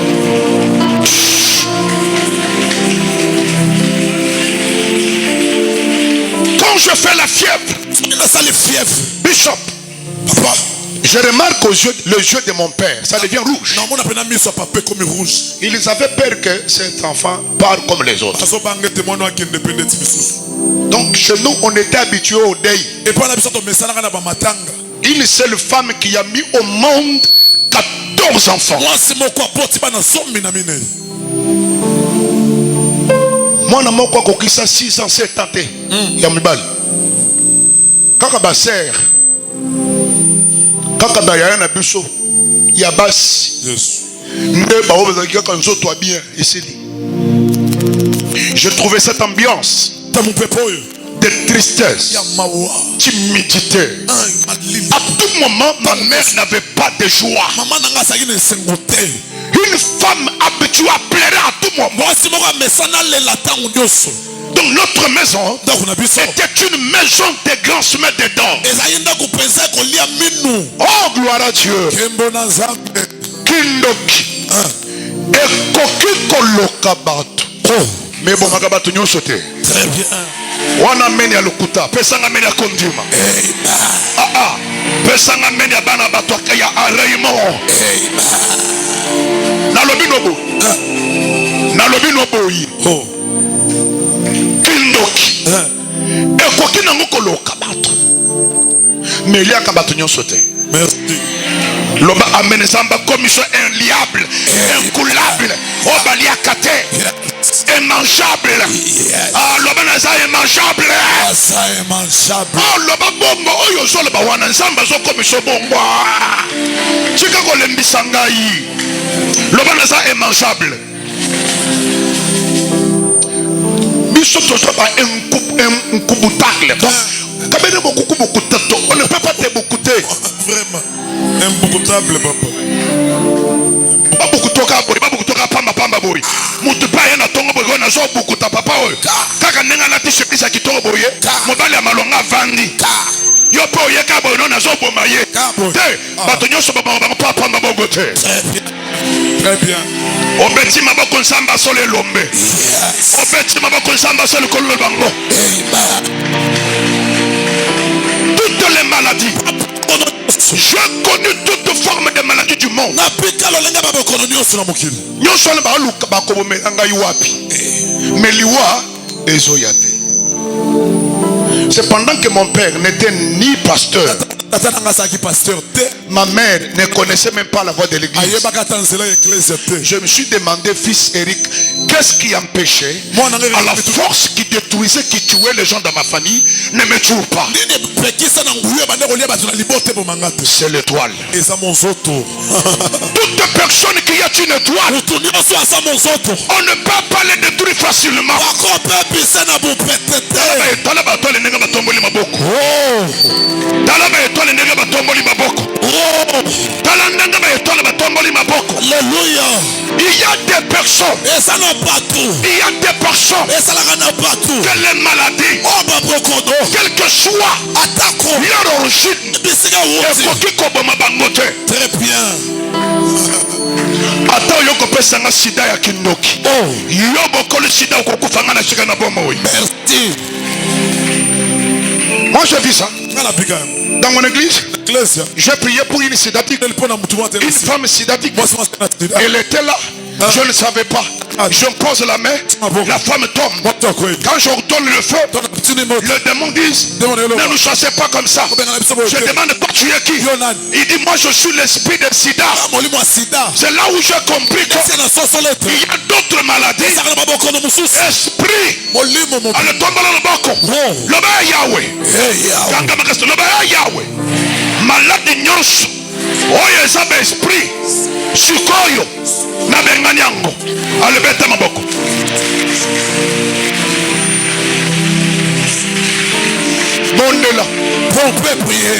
Quand je fais la fièvre, Bishop, papa, je remarque les yeux de mon père, ça devient rouge. Ils avaient peur que cet enfant parle comme les autres. Donc chez nous, on était habitués au deuil. Une seule femme qui a mis au monde 14 enfants. Moi, je suis 6 ans, 7 ans. Kaka ba sœur, kaka ba yaya na biso, ya basi. Ne ba oba kaka nzo toi bien ici. Je trouvais cette ambiance de tristesse, timidité. À tout moment, ma mère n'avait pas de joie. Une femme habituée à pleurer à tout moment. Donc notre maison était une maison de grands semets dedans. Oh gloire à Dieu. Kindoki. Ekoki koloka bato. Mais bon magabato nyonso te. Très bien. Wana meni ya lokuta, pesanga meni ya kondima. Pesanga meni ya bana bato ya arayimo. Nalobi nobo. Nalobi nobo yi. Kindoki. Ekoki nango koloka bato. Mais liaka bato nyonso te. Merci. Loba amene samba commission inliable, incoulable, obalia kate, immangeable. Ah, loba naza immangeable. Oh, loba bombo oyo zo loba wana samba zo commission bombo. Chika ko lembisanga yi. Loba naza immangeable. Biso to ba inkubutacle. Kabene bokuku bokutato. On ne peut pas te bokuter. Vraiment. Imbokutable papa. Babukutoka boy, babukutoka pamba boy. Mutu pa yana tongo boy na zo bukuta papa oy. Kaka nenga na t-shirt za kitongo boy. Mobali ya malonga vandi. Yo po ye ka boy na zo boma ye. Te, bato nyoso baba pamba bogote. Très bien. Obeti maboko nsamba sole lombe. Obeti maboko nsamba sole kololo bango. Toutes les maladies. J'ai connu toutes formes de maladies du monde. Cependant que mon père n'était ni pasteur, ma mère ne connaissait même pas la voix de l'église. Je me suis demandé, fils Eric, qu'est-ce qui empêchait à la force qui détruisait, qui tuait les gens dans ma famille, ne me tue pas? C'est l'étoile. Toute personne qui a une étoile, on ne peut pas les détruire facilement. Alléluia. Il y a des personnes. Il y a des personnes. Que les maladies, quel que soit leur origine, très bien. Attends, yoko pesanga sida ya kindoki. Yobo kole sida okokufanga na shika na bomo. Merci. Moi je vis ça. Dans mon église, j'ai prié pour une sidatique. Une femme sidatique. Elle était là. Je ne savais pas. Je pose la main, la femme tombe. Quand je retourne le feu, le démon dit: ne nous chassez pas comme ça. Je demande: toi tu es qui? Il dit: moi je suis l'esprit de sida. C'est là où j'ai compris qu'il y a d'autres maladies. Esprit. Elle tombe dans le boko. Le bas Yahweh. Le bas Yahweh. Malade nyonso. Oye sabe esprit. Sikoyo. Na benganyango. Alebeta maboko. Bondela. Pour prier.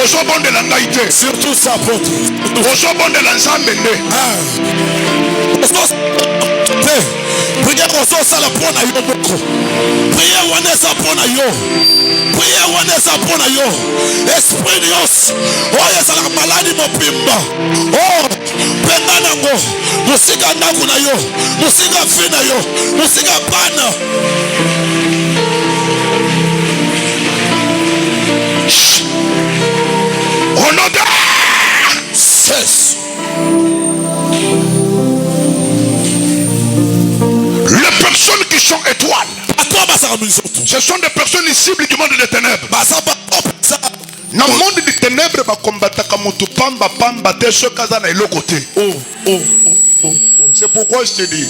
Oso bondela ngaite. Surtout ça porte. Oso bondela nzambende. Priez qu'on soit ça la pour na yo boko. Priez wane ça pour na yo. Priez wane ça pour na yo. Esprit Dios. Oh ya ça la maladie mo pimba. Oh penga nango musika ndako na yo musika fi na yo musika bana au nom de cesse. Les personnes qui sont étoiles, ce sont des personnes cibles du monde des ténèbres. Dans le monde des ténèbres, c'est pourquoi je te dis,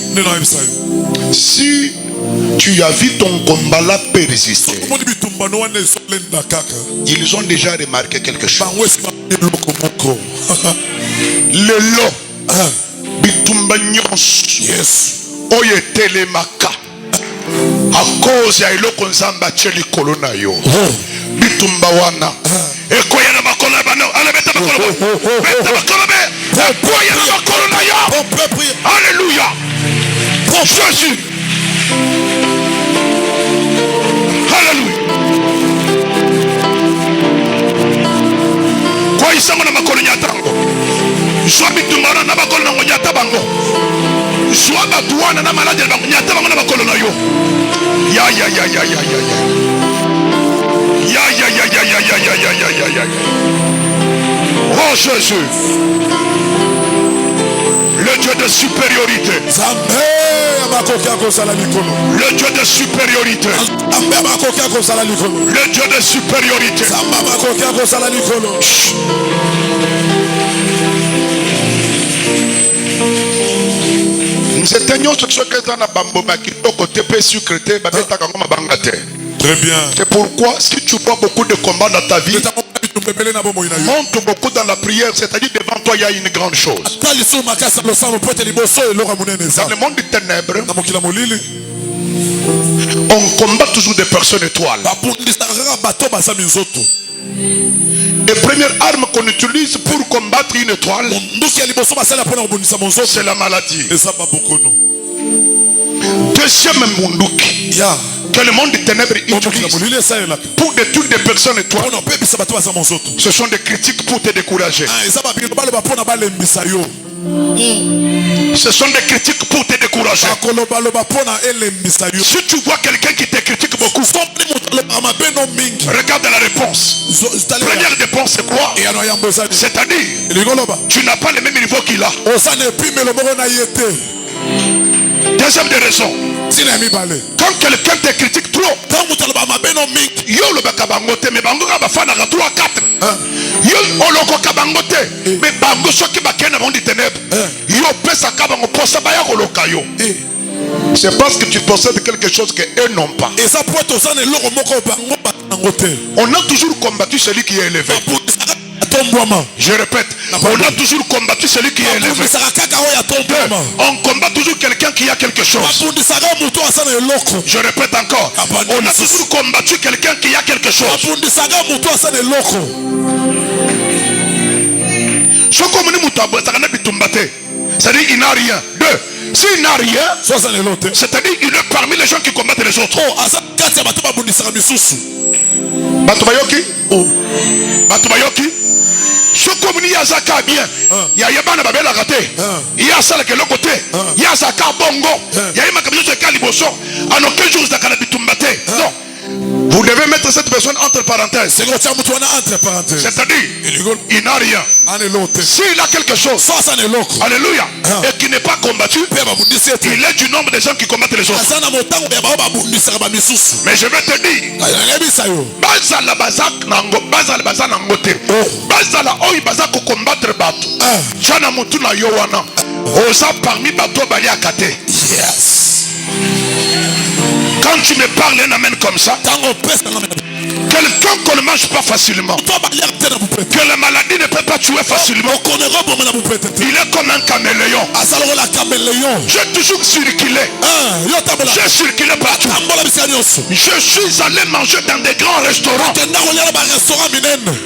si tu as vu ton combat là persister, ils ont déjà remarqué quelque chose. Le lot bitumba nyons oye telemaka a cause ya iloko nzamba cheli kolona yo bitumba wana ekoya na makolo bano ala beta makolo be ekoya na makolo na yo. Alléluia. Jésus. Alléluia. Kwa isango na makolo nyatango soit bitumba na makolo na nyata bango soit batuana na malade bango nyata bango na makolo na yo. Ya ya ya ya ya ya ya ya ya ya ya ya ya ya ya ya ya. Oh Jésus, le Dieu de supériorité, le Dieu de supériorité, le Dieu de supériorité. Très bien. C'est pourquoi si tu vois beaucoup de combats dans ta vie, monte beaucoup dans la prière, c'est-à-dire devant toi il y a une grande chose. Dans le monde des ténèbres, on combat toujours des personnes étoiles. La première arme qu'on utilise pour combattre une étoile, c'est la maladie. Deuxième munduki que le monde des ténèbres utilise pour détruire des personnes étoiles, ce sont des critiques pour te décourager. Ce sont des critiques pour te décourager. Si tu vois quelqu'un qui te critique beaucoup, regarde la réponse. Première réponse c'est quoi? C'est-à-dire tu n'as pas le même niveau qu'il a. Deuxième des raisons, quand quelqu'un te critique trop, yo le bakabangote mais bango ka bafana ka 3 4 yo oloko kabangote mais bango soki bakena monde ténèbres yo pesa ka bango posa baya koloka yo. C'est parce que tu possèdes quelque chose que eux n'ont pas. On a toujours combattu celui qui est élevé. Je répète, on a toujours combattu celui qui est élevé. On combat toujours quelqu'un qui a quelque chose. Je répète encore, on a toujours combattu quelqu'un qui a quelque chose. C'est-à-dire il n'a rien. Deux, s'il n'a rien, c'est-à-dire il est parmi les gens qui combattent les autres. Batubayoki? Batubayoki? Ce communique à Zaka bien, il y a Yabana Babel à raté, il y a ça que l'autre côté, il y a Zaka Bongo, il y a Makabiso de Kaliboso, en aucun jour de Kalabitumbaté. Non. Vous devez mettre cette personne entre parenthèses. C'est-à-dire, il n'a rien. S'il a quelque chose, alléluia, et qui n'est pas combattu, il est du nombre des gens qui combattent les autres. Mais je vais te dire, Bazala Bazak Nango, Bazala Bazanangote, Bazala Oi Bazako combattre Bato, Jana Mutuna Yowana, Osa parmi Bato Baliakate. Yes. Quand tu me parles un amen comme ça, quelqu'un qu'on ne mange pas facilement, que la maladie ne peut pas tuer facilement, il est comme un caméléon. J'ai toujours circulé. J'ai circulé partout. Je suis allé manger dans des grands restaurants,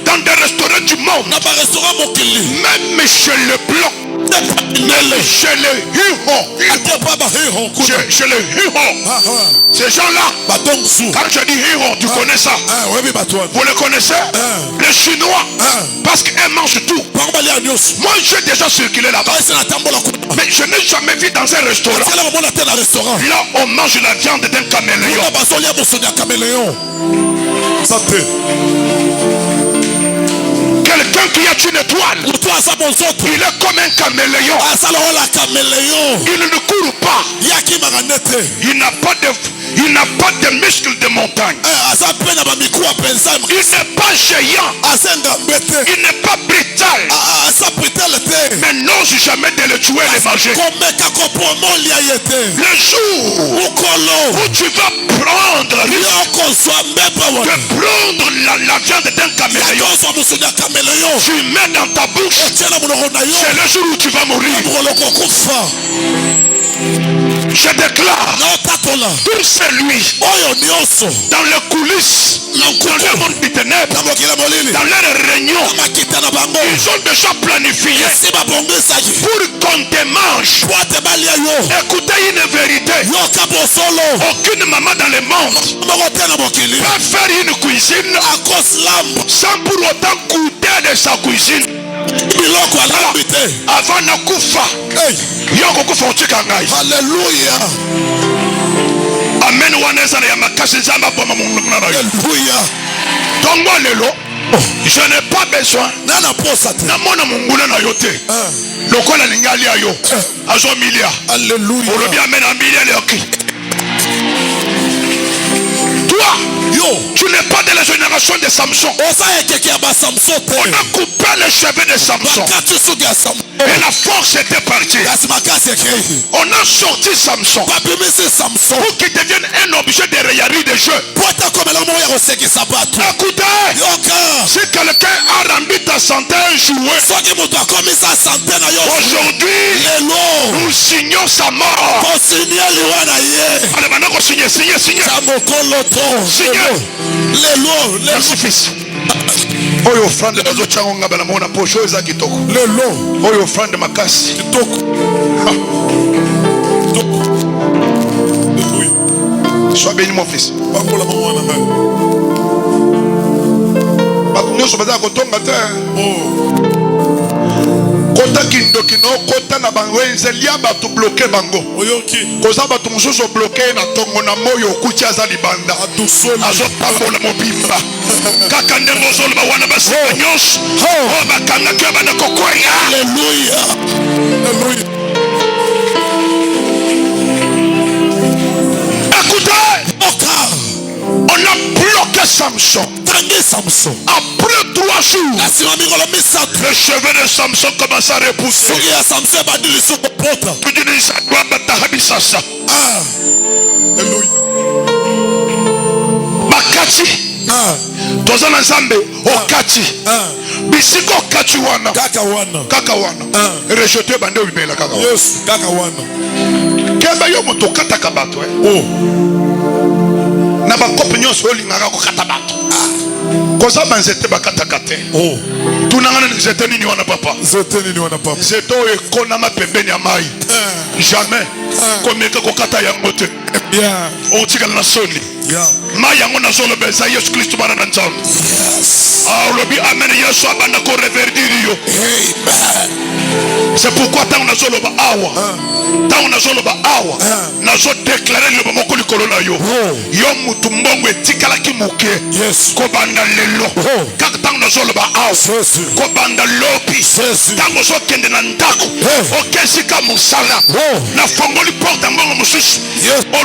dans des restaurants du monde, même chez le blanc, chez les huons, chez les huons. Ces gens-là, quand je dis héros, tu connais ça. Vous le connaissez? Les Chinois, parce qu'ils mangent tout. Moi, j'ai déjà circulé là-bas. Mais je n'ai jamais vu dans un restaurant. Là, on mange la viande d'un caméléon. Quelqu'un qui a une étoile, il est comme un caméléon. Il ne court pas. Il n'a pas de muscles de montagne. Il n'est pas géant. Il n'est pas brutal. Mais n'ose jamais de le tuer et le manger. Le jour où tu vas prendre de prendre la viande d'un caméléon, tu mets dans ta bouche, c'est le jour où tu vas mourir. Je déclare tout celui dans les coulisses, dans le monde des ténèbres, dans leurs réunions, ils ont déjà planifié pour qu'on te mange. Écoutez une vérité, aucune maman dans le monde peut faire une cuisine sans pour autant goûter de sa cuisine. Avant de kufa, Alléluia. Amen. Alléluia. Donc moi lelo, je n'ai pas besoin. Alléluia. Toi, tu n'es pas de la génération de Samson. On a coupé les cheveux de Samson. Et la force était partie. On a sorti Samson pour qu'il devienne un objet de raillerie de jeu. Écoutez, si quelqu'un a rendu ta santé un jouet, aujourd'hui, nous signons sa mort. Merci fils. Oyo offrande bazo changonga bana mona posho eza kitoko. Lelo oyo offrande makasi kitoko. Sois béni mon fils. Bakola mama na ngai. Bakunyo so baza kotonga te. Kota kindokino kota na bango enzelia batu bloquer bango. Oyoki. Koza batu mususu bloquer na tongo na moyo okuti aza libanda. Azo tambola mobimba. Kaka ndemo zolo ba wana basi nyos. Oh bakanga ke bana kokoya. Alléluia. Alléluia. Écoutez. On a bloqué Samson. Après 3 jours, le cheveu de Samson commence à repousser. Makati. Tozana nzambe okati. Bisiko okati wana. Kaka wana. Rejeté bande obimela kaka wana. Yes, kaka wana. Keba yo moto kata kabato na ba kopinyon olingaka ko kata bato. Koza banzete bakata kate. Tunangana nzete nini wana papa? Nzeto ekona mapembeni ya mai. Jamais. Komeka ko kata yango te. Bien. O tikala na soni. Mai yango na zolo beza Yesu Kristo bana na nzambe. Lobi amen Yesu abana ko reverdir yo. Amen. C'est pourquoi tant on a zolo ba awa. Tant on a zolo ba awa. Na zo déclarer le bomoko likolo na yo. Yo mutu mbongo etikala ki muke. Yes. Ko banda lelo. Kaka tant on a zolo ba awa. Ko banda lopi. Tant on zo kende na ndako. Okesika musala. Na fongoli porte mbongo mususu.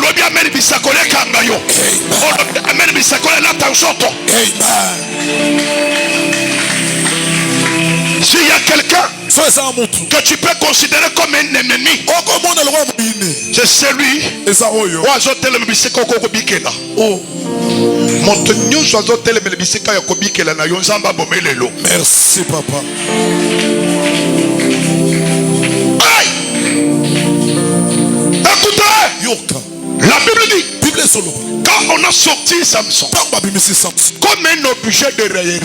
Lobi amen bisakole kanga yo. Lobi amen bisakole na tansoto. Amen. S'il y a quelqu'un que tu peux considérer comme un ennemi, c'est celui qui a zoté le bisika kokobikela. Montenyo zoté le bisika kokobikela na yonzamba bomelelo. Merci papa. Écoutez, la Bible dit Quand on a sorti Samson comme un objet de raillerie,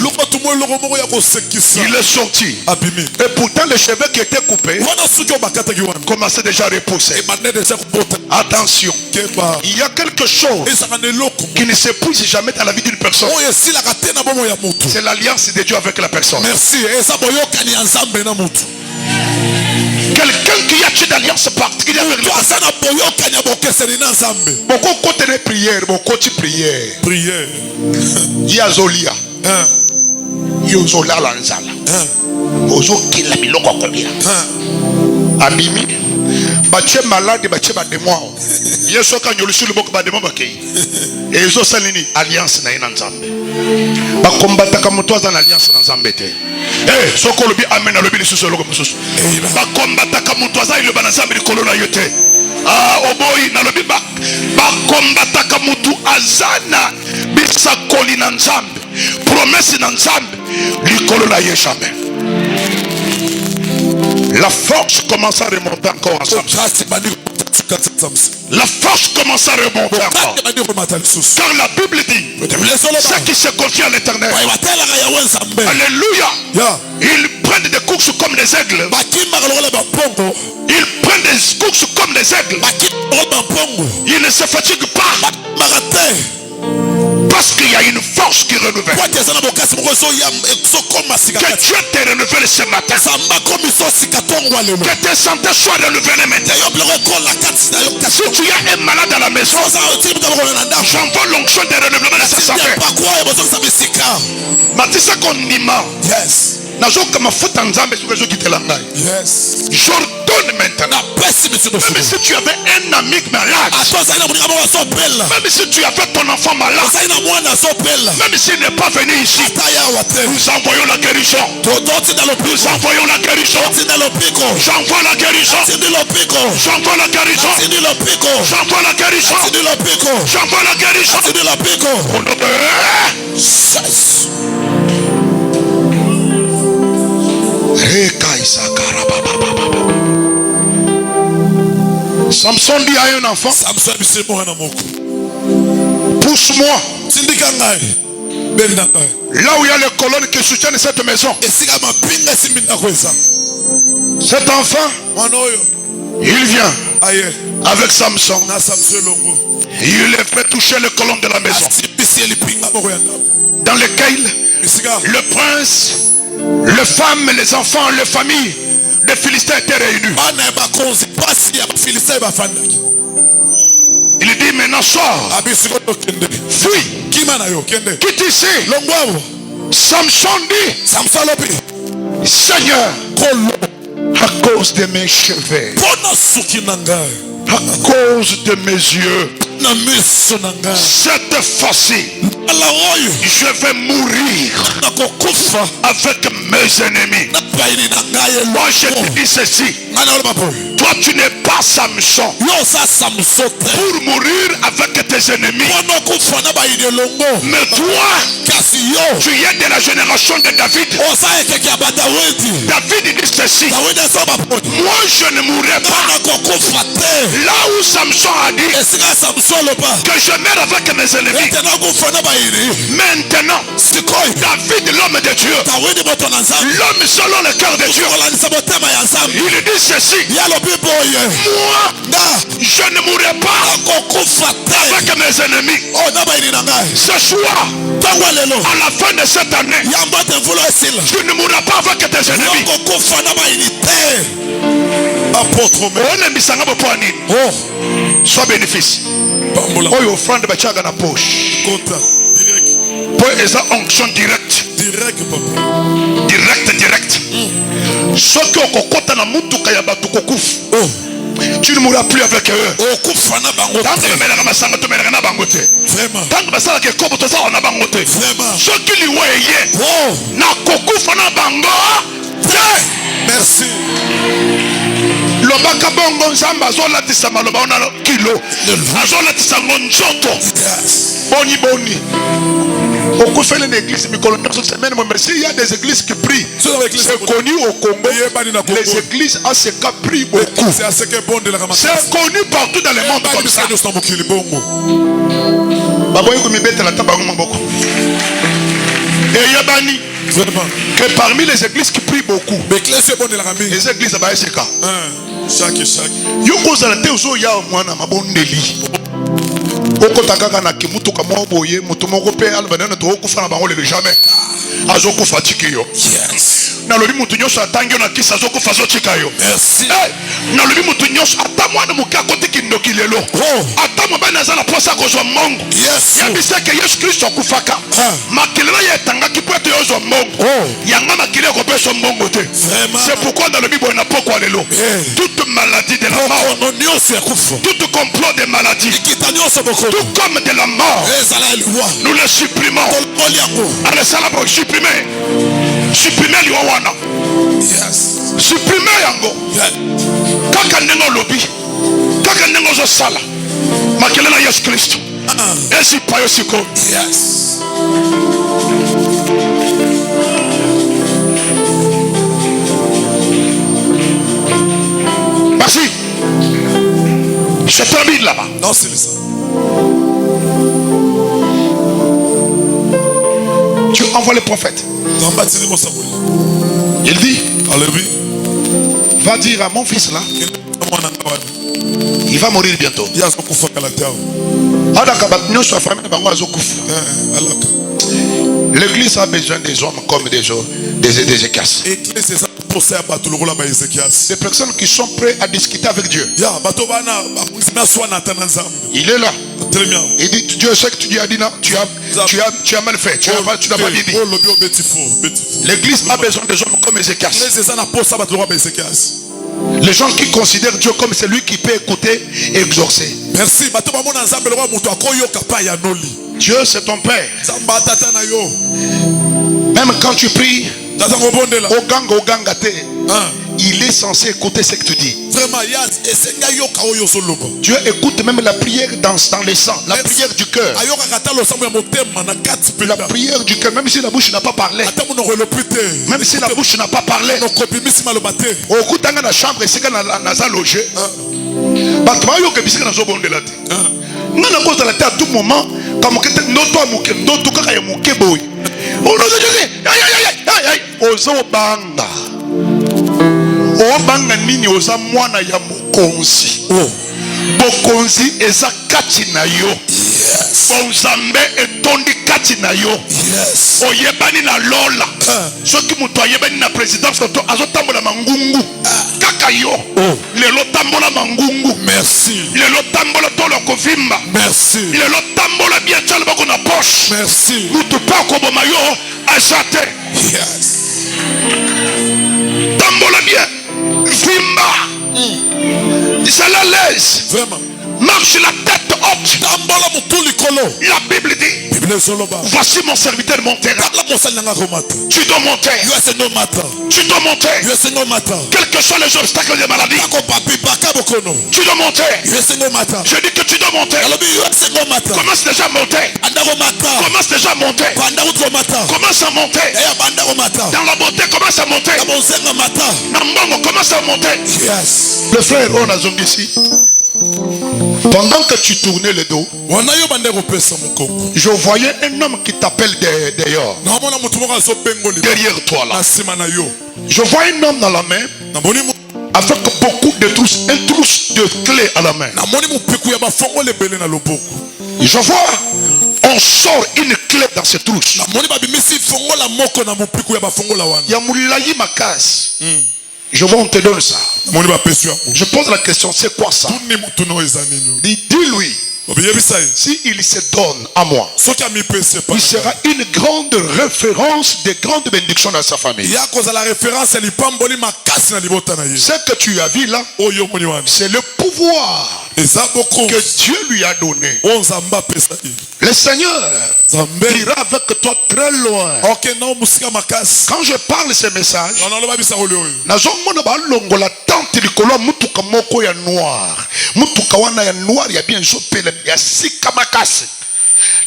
il est sorti. Et pourtant les cheveux qui étaient coupés commençaient déjà à repousser. Attention, il y a quelque chose qui ne s'épuise jamais dans la vie d'une personne. C'est l'alliance de Dieu avec la personne. Merci. Quelqu'un qui a une alliance particulière avec lui. Beaucoup de prière, beaucoup de prière. Prière. Il y a Zolia. Il y a Zola Lanzala. Ozo qui l'a mis le combien. Abimi. Bache malade, bache badémon. Yeso quand il le bok badémon bakei. Et Ezo salini alliance na inanzambe. Ba combattre comme toi dans alliance na nzambete. Eh, soko lobi amen lobi lisusu loko mususu. Ba combattre comme toi za ile banazambe likolo na yote. Ah, oboyi na lobi ba combattre comme tu azana bisa koli na nzambe. Promesse na nzambe likolo na ye jamais. La force commence à remonter encore en Samson. La force commence à remonter encore. Car la Bible dit ceux qui se confient à l'Éternel, alléluia, ils prennent des courses comme des aigles. Ils prennent des courses comme des aigles. Ils ne se fatiguent pas. Parce qu'il y a une force qui renouvelle. Que Dieu te renouvelle ce matin. Que tes santé soient renouvelées maintenant. Si tu as un malade à la maison, j'envoie l'onction de renouvellement de sa santé. Matissa qu'on nima. Yes. J'ordonne maintenant. Même si tu avais un ami malade, même si tu avais ton enfant malade, même s'il n'est pas venu ici, nous envoyons la guérison. Nous envoyons la guérison. J'envoie la guérison. J'envoie la guérison. J'envoie la guérison. J'envoie la guérison. Samson dit à un enfant, pousse-moi. Là où il y a les colonnes qui soutiennent cette maison. Cet enfant, il vient avec Samson. Il est fait toucher les colonnes de la maison, dans lesquelles le prince, les femmes, les enfants, les familles des Philistins étaient réunis. Il dit maintenant sors. Fuis. Quitte ici. Samson dit, Seigneur, à cause de mes cheveux, à cause de mes yeux, cette fois-ci, je vais mourir avec mes ennemis. Moi je te dis ceci. Toi tu n'es pas Samson pour mourir avec tes ennemis. Mais toi, tu es de la génération de David. David dit ceci. Moi je ne mourrai pas. Là où Samson a dit que je meurs avec mes ennemis. Maintenant, David, l'homme de Dieu, l'homme selon le cœur de Dieu, il dit ceci. Moi, je ne mourrai pas avec mes ennemis. Ce soir, à la fin de cette année, tu ne mourras pas avec tes ennemis. Sois bénéfice. Oh, offrande bachaga na poche. Pour esa onction direct. Direct. Ce que okokota na mutuka ya batu kokufu. Tu ne mourras plus avec eux. Tant que melanga masanga to melanga na bangote. Vraiment. Tant que basala ke kobo to sa na bangote. Vraiment. Ce qui lui weye. Na kokufa na bango. Merci. Lobaka bongo nzamba azolatisa maloba ona kilo. Azolatisa ngonjoto. Boni. Au fait une église, il y a des églises qui prient. C'est connu au Congo. Les églises ACK prient beaucoup. C'est connu partout dans le monde comme ça. Et Yabani, que parmi les églises qui prient beaucoup, les églises à ACK. Okotakaka na kimutuka mwa boye mutumoko pe albanana to okufana bangole jamais azokufa tikio na lobi mutu nyosho atangi na kisa azokufa zo chikayo merci na lobi mutu nyosho atamwana mukako tikindoki lelo atamo bana za na posa ko zo mongo ya biseke Yesu Kristo kufaka makelelo yetanga kipweto yo zo mongo yanga makile ko peso mongo te c'est pourquoi dans le Bible on a poko lelo toute maladie de la mort toute complot de maladie tout comme de la mort, nous le supprimons. Allez, ça la supprimer. Supprimer l'Iwana. Supprimer Yango. Kaka nengo lobby. Kaka nengo zo sala. Makelena Yesu Christ. Et si pas yosiko. Yes. Merci. Je termine là-bas. Non, c'est ça. Tu envoies le prophète. Il dit, va dire à mon fils là, il va mourir bientôt. L'église a besoin des hommes comme des Ézéchias. Des personnes qui sont prêtes à discuter avec Dieu. Il est là. Il dit, Dieu sait que tu dis Adina, tu as mal fait, tu n'as pas dit. L'église a besoin des hommes comme Ézéchias. Les gens qui considèrent Dieu comme celui qui peut écouter et exaucer. Merci. Dieu c'est ton Père. Même quand tu pries, il est censé écouter ce que tu dis. Dieu écoute même la prière dans le sang, la prière du cœur. La prière du cœur, même si la bouche n'a pas parlé. Même si la bouche n'a pas parlé. Au coup dans la chambre, c'est quand on a logé. À tout moment, comme obanga nini oza mwana ya mokonzi bokonzi eza kati na yo bonzambe etondi kati na yo oyebani na lola soki muto ayebani na présidence to azotambola mangungu kaka yo lelo tambola mangungu merci lelo tambola tolo kovimba merci lelo tambola bien tala bako na poche merci muto pa ko boma yo achate tambola bien Vimba, c'est la l'aise. Vraiment. Marche la tête haute. La Bible dit, voici mon serviteur mon terrain. Tu dois monter. Tu dois monter. Quels que soient les obstacles des maladies. Tu dois monter. Je dis que tu dois monter. Commence déjà à monter. Commence déjà à monter. Commence à monter. Dans la beauté, commence à monter. Dans le monde, commence à monter. Le frère, on a zombie ici. Pendant que tu tournais le dos, je voyais un homme qui t'appelle d'ailleurs. Derrière toi là. Je vois un homme dans la main avec beaucoup de trousses, un trousse de clés à la main. Je vois, on sort une clé dans cette trousse. Yamoulayi Makas. Je vois, on te donne ça. Je pose la question, c'est quoi ça? Dis-lui, s'il se donne à moi, il sera une grande référence, de grandes bénédictions dans sa famille. Ce que tu as vu là, c'est le pouvoir que Dieu lui a donné. Le Seigneur ira avec toi très loin. Quand je parle de ce message,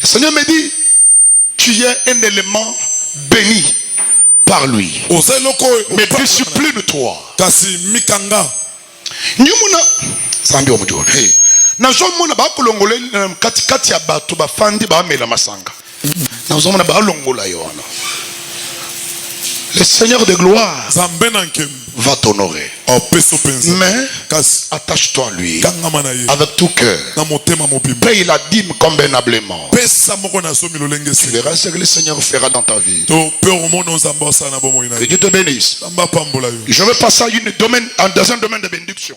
le Seigneur me dit, tu es un élément béni par lui. Mais discipline-toi. Nyumuna sambi omujoro. Hey. Nazomona bakolongola kati ya bato bafandi ba mela masanga. Nazomona balongola yona. Le Seigneur de gloire va t'honorer. Mais attache-toi à lui avec tout cœur. Paye la dîme convenablement. Tu verras ce que le Seigneur fera dans ta vie. Que Dieu te bénisse. Je vais passer dans un domaine de bénédiction.